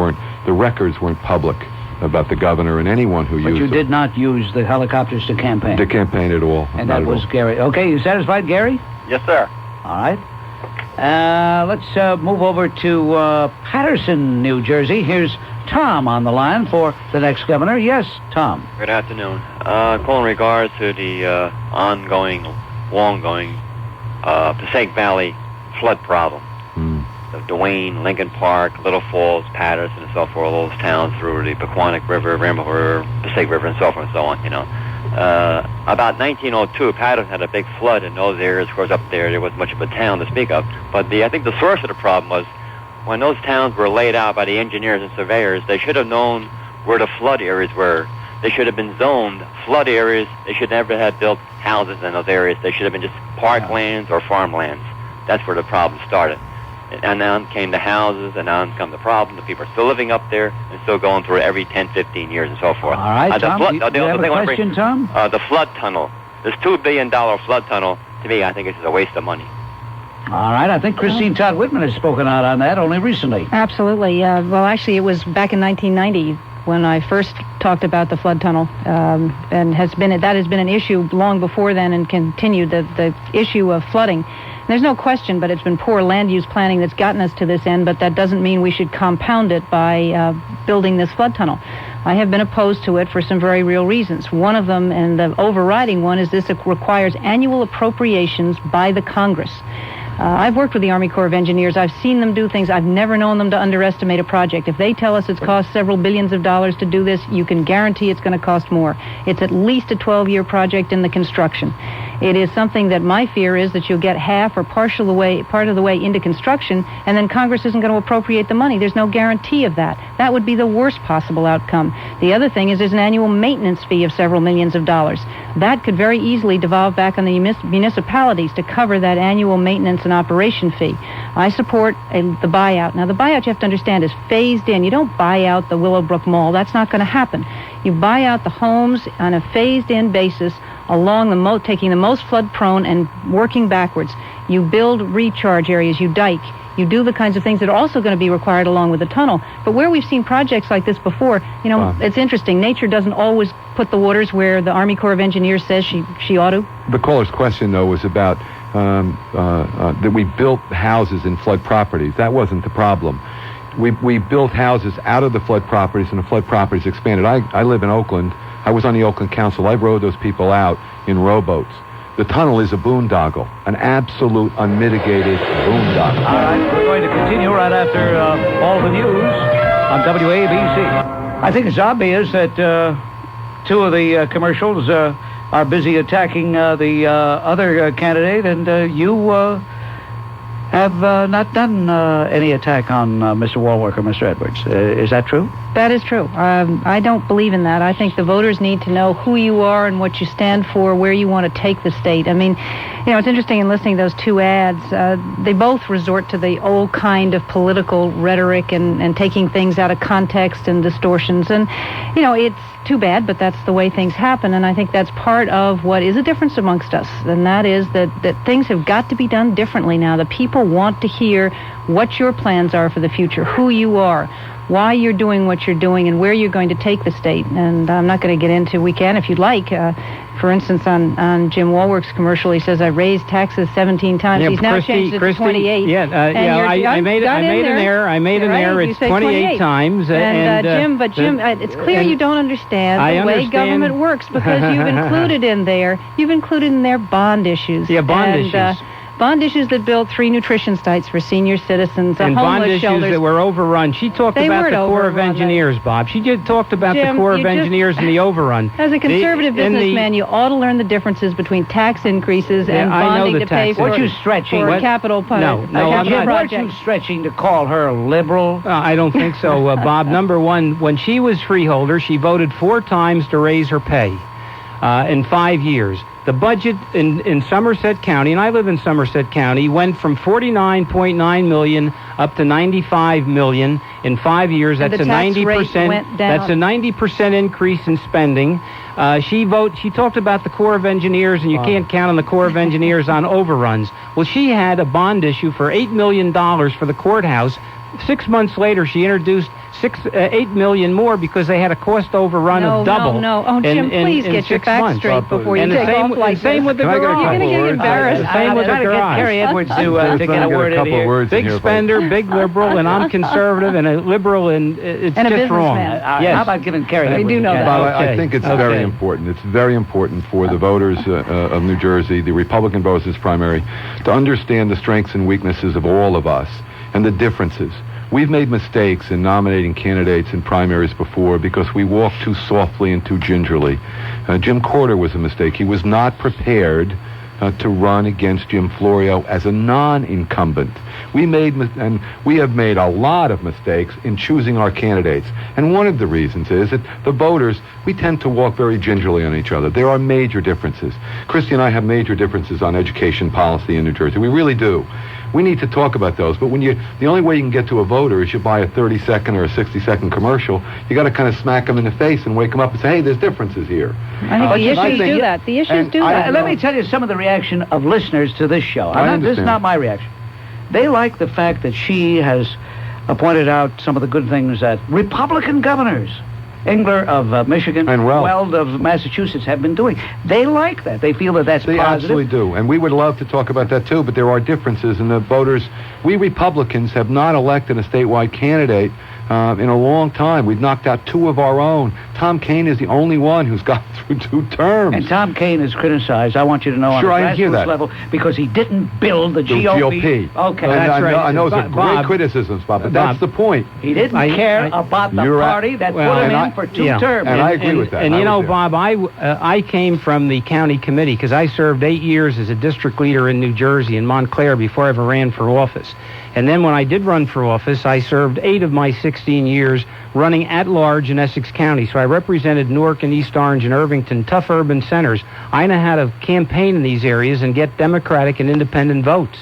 records weren't public about the governor and anyone who used them. But you did not use the helicopters to campaign? To campaign at all. And that was Gary. Okay, you satisfied, Gary? Yes, sir. All right. Let's move over to Patterson, New Jersey. Here's Tom on the line for the next governor. Yes, Tom. Good afternoon. Call in regards to the long-going Passaic Valley flood problem. Of Duane, Lincoln Park, Little Falls, Patterson, and so forth, all those towns through the Pequannock River, Ramble River, Passaic River, and so forth and so on, About 1902, Patterson had a big flood in those areas. Of course, up there wasn't much of a town to speak of. But I think the source of the problem was when those towns were laid out by the engineers and surveyors, they should have known where the flood areas were. They should have been zoned flood areas. They should never have built houses in those areas. They should have been just parklands or farmlands. That's where the problem started. And now came the houses, and now come the problem. The people are still living up there and still going through it every 10, 15 years and so forth. All right, Tom, do you have a question, Tom? The flood tunnel. This $2 billion flood tunnel, to me, I think it's a waste of money. All right, I think Christine Todd Whitman has spoken out on that only recently. Absolutely. Well, actually, it was back in 1990 when I first talked about the flood tunnel, and that has been an issue long before then and continued, the issue of flooding. There's no question, but it's been poor land use planning that's gotten us to this end, but that doesn't mean we should compound it by building this flood tunnel. I have been opposed to it for some very real reasons. One of them, and the overriding one, is this: it requires annual appropriations by the Congress. I've worked with the Army Corps of Engineers. I've seen them do things. I've never known them to underestimate a project. If they tell us it's cost several billions of dollars to do this, you can guarantee it's going to cost more. It's at least a 12-year project in the construction. It is something that my fear is that you'll get half or part of the way into construction, and then Congress isn't going to appropriate the money. There's no guarantee of that. That would be the worst possible outcome. The other thing is there's an annual maintenance fee of several millions of dollars. That could very easily devolve back on the municipalities to cover that annual maintenance and operation fee. I support the buyout. Now, the buyout, you have to understand, is phased in. You don't buy out the Willowbrook Mall. That's not going to happen. You buy out the homes on a phased-in basis along taking the most flood-prone and working backwards. You build recharge areas. You dike. You do the kinds of things that are also going to be required along with the tunnel. But where we've seen projects like this before, it's interesting. Nature doesn't always put the waters where the Army Corps of Engineers says she ought to. The caller's question, though, was about that we built houses in flood properties. That wasn't the problem. We built houses out of the flood properties, and the flood properties expanded. I live in Oakland. I was on the Oakland Council. I rowed those people out in rowboats. The tunnel is a boondoggle, an absolute, unmitigated boondoggle. All right, we're going to continue right after all the news on WABC. I think it's obvious that two of the commercials are busy attacking the other candidate, and you have not done any attack on Mr. Walwork or Mr. Edwards. Is that true? That is true. I don't believe in that. I think the voters need to know who you are and what you stand for, where you want to take the state. I mean, it's interesting in listening to those two ads. They both resort to the old kind of political rhetoric and taking things out of context and distortions. And, it's too bad, but that's the way things happen. And I think that's part of what is a difference amongst us. And that is that things have got to be done differently now. The people want to hear what your plans are for the future, who you are, why you're doing what you're doing, and where you're going to take the state. And I'm not going to get into, we can if you'd like. For instance, on Jim Walwork's commercial, he says, I raised taxes 17 times. Yeah, He's now changed it to 28. I made an error. It's 28 times. Jim, it's clear you don't understand the way government works, because you've included in there bond issues. Yeah, bond issues. Bond issues that built 3 nutrition sites for senior citizens, and bond issues shelters that were overrun. She talked about the Corps of Engineers, Bob. She just talked about the Corps of Engineers and the overrun. As a conservative businessman, you ought to learn the differences between tax increases and bonding to pay for capital projects. No, I'm not. Weren't you stretching to call her a liberal? I don't think so, Bob. Number one, when she was freeholder, she voted 4 times to raise her pay in 5 years. The budget in Somerset County, and I live in Somerset County, went from $49.9 million up to $95 million in 5 years. That's a 90%. That's a 90% increase in spending. She talked about the Corps of Engineers, and you can't count on the Corps of Engineers on overruns. Well, she had a bond issue for $8 million for the courthouse. 6 months later, she introduced $8 million more because they had a cost overrun of double. No. Oh, Jim, please get your facts straight before you take off like this. Same with the garage. You're going to get embarrassed. Same with the garage. Carrie Edwards to get a word in here. Big spender, big liberal, and I'm conservative and a liberal, and it's just wrong. How about giving Carrie Edwards? We do know that. I think it's very important. It's very important for the voters of New Jersey, the Republican voters primary, to understand the strengths and weaknesses of all of us and the differences. We've made mistakes in nominating candidates in primaries before because we walked too softly and too gingerly. Jim Courter was a mistake. He was not prepared to run against Jim Florio as a non-incumbent. We have made a lot of mistakes in choosing our candidates. And one of the reasons is that the voters, we tend to walk very gingerly on each other. There are major differences. Christy and I have major differences on education policy in New Jersey. We really do. We need to talk about those. But the only way you can get to a voter is you buy a 30-second or a 60-second commercial. You got to kind of smack them in the face and wake them up and say, hey, there's differences here. I think the issues do that. The issues do that. Let me tell you some of the reaction of listeners to this show. This is not my reaction. They like the fact that she has pointed out some of the good things that Republican governors, Engler of Michigan, and Weld of Massachusetts, have been doing. They like that. They feel that that's positive. They absolutely do. And we would love to talk about that, too, but there are differences in the voters. We Republicans have not elected a statewide candidate in a long time. We've knocked out 2 of our own. Tom Kean is the only one who's got through 2 terms. And Tom Kean is criticized, I want you to know, on the grassroots level, because he didn't build the GOP. Okay, that's right. I know it's great criticisms, Bob, but that's the point. He didn't care about the party that put him in for 2 terms. And I agree with that. And you know, Bob, I came from the county committee because I served 8 years as a district leader in New Jersey, in Montclair, before I ever ran for office. And then when I did run for office, I served 8 of my 16 years running at large in Essex County. So I represented Newark and East Orange and Irvington, tough urban centers. I know how to campaign in these areas and get Democratic and independent votes.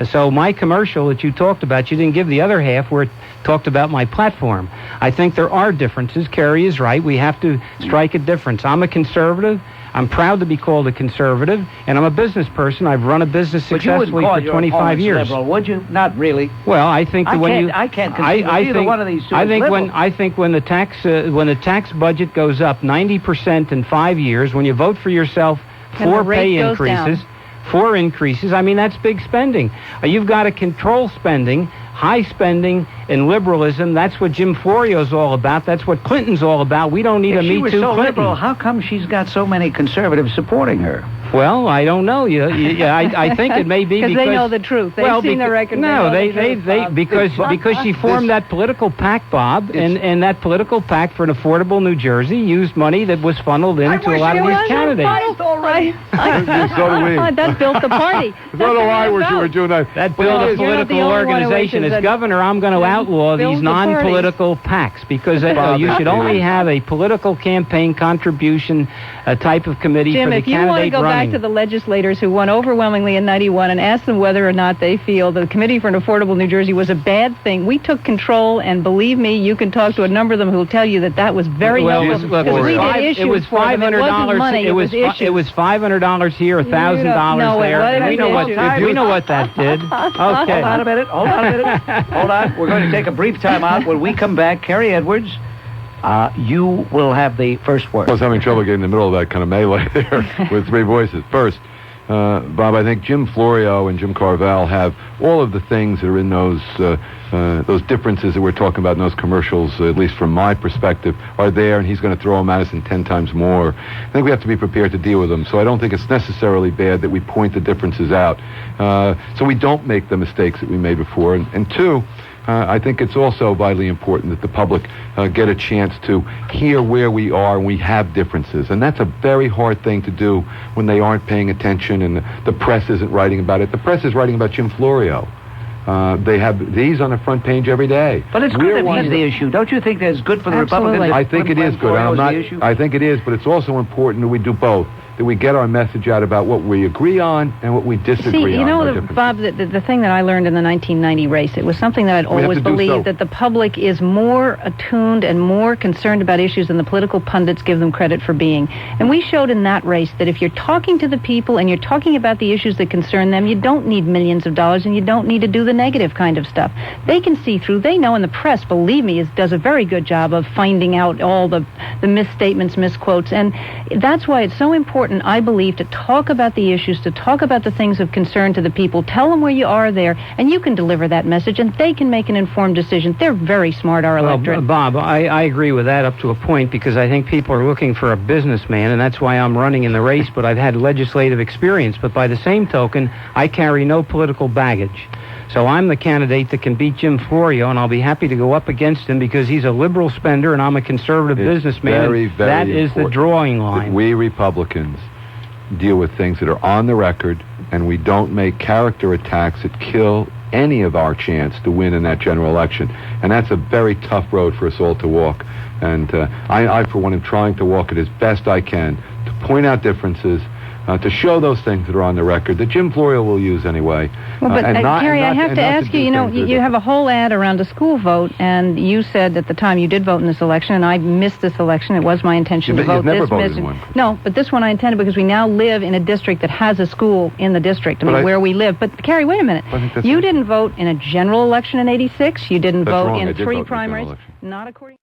So my commercial that you talked about, you didn't give the other half where it talked about my platform. I think there are differences. Carrie is right. We have to strike a difference. I'm a conservative. I'm proud to be called a conservative, and I'm a business person. I've run a business successfully for 25 years. Liberal, would you? Not really. Well, I think that I can't consider either one of these two I think when the tax budget goes up 90% in 5 years, when you vote for yourself, 4 pay increases. 4 increases. I mean, that's big spending. You've got to control spending, high spending, and liberalism. That's what Jim Florio's all about. That's what Clinton's all about. We don't need a Me Too Clinton. Liberal, how come she's got so many conservatives supporting her? Well, I don't know. I think it may be because they know the truth. They've seen the record. No, because she formed that political PAC, Bob, and that political PAC for an affordable New Jersey used money that was funneled into a lot of these candidates. All right. So do we. That built the party. So do I wish you were doing that. That built a political organization. As governor, I'm going to outlaw these non-political PACs because you should only have a political campaign contribution type of committee for the candidate running. Jim, if you want to go back to the legislators who won overwhelmingly in 91 and ask them whether or not they feel the Committee for an Affordable New Jersey was a bad thing, we took control, and believe me, you can talk to a number of them who will tell you that was very helpful. It was $500. It was $500 here, $1,000 there. We know what that did. Okay. Hold on a minute. Hold on. We're going to take a brief time out. When we come back, Carrie Edwards, you will have the first word. I was having trouble getting in the middle of that kind of melee there with three voices. First, Bob, I think Jim Florio and Jim Carvel have all of the things that are in those differences that we're talking about in those commercials, at least from my perspective, are there, and he's going to throw them at us in 10 times more. I think we have to be prepared to deal with them, so I don't think it's necessarily bad that we point the differences out, so we don't make the mistakes that we made before. And two, I think it's also vitally important that the public get a chance to hear where we are and we have differences. And that's a very hard thing to do when they aren't paying attention and the press isn't writing about it. The press is writing about Jim Florio. They have these on the front page every day. But it's good that he's the issue. Don't you think that's good for the Republicans? I think it is good. I think it is, but it's also important that we do both. That we get our message out about what we agree on and what we disagree on. You know, Bob, the thing that I learned in the 1990 race, it was something that I'd always believed, that the public is more attuned and more concerned about issues than the political pundits give them credit for being. And we showed in that race that if you're talking to the people and you're talking about the issues that concern them, you don't need millions of dollars and you don't need to do the negative kind of stuff. They can see through. They know, and the press, believe me, does a very good job of finding out all the misstatements, misquotes. And that's why it's so important, I believe, to talk about the issues, to talk about the things of concern to the people. Tell them where you are there, and you can deliver that message, and they can make an informed decision. They're very smart, our electorate. Bob, I agree with that up to a point, because I think people are looking for a businessman, and that's why I'm running in the race, but I've had legislative experience. But by the same token, I carry no political baggage. So I'm the candidate that can beat Jim Florio, and I'll be happy to go up against him because he's a liberal spender and I'm a conservative businessman. Very, very that is the drawing line. We Republicans deal with things that are on the record, and we don't make character attacks that kill any of our chance to win in that general election. And that's a very tough road for us all to walk. And I, for one, am trying to walk it as best I can to point out differences, to show those things that are on the record that Jim Florio will use anyway. Well, but Carrie, I have to ask you, you have a whole ad around a school vote, and you said at the time you did vote in this election, and I missed this election. It was my intention to vote. You've never voted in one. No, but this one I intended because we now live in a district that has a school in the district, where we live. But Carrie, wait a minute. You didn't vote in a general election in '86. You didn't vote in 3 primaries. Not according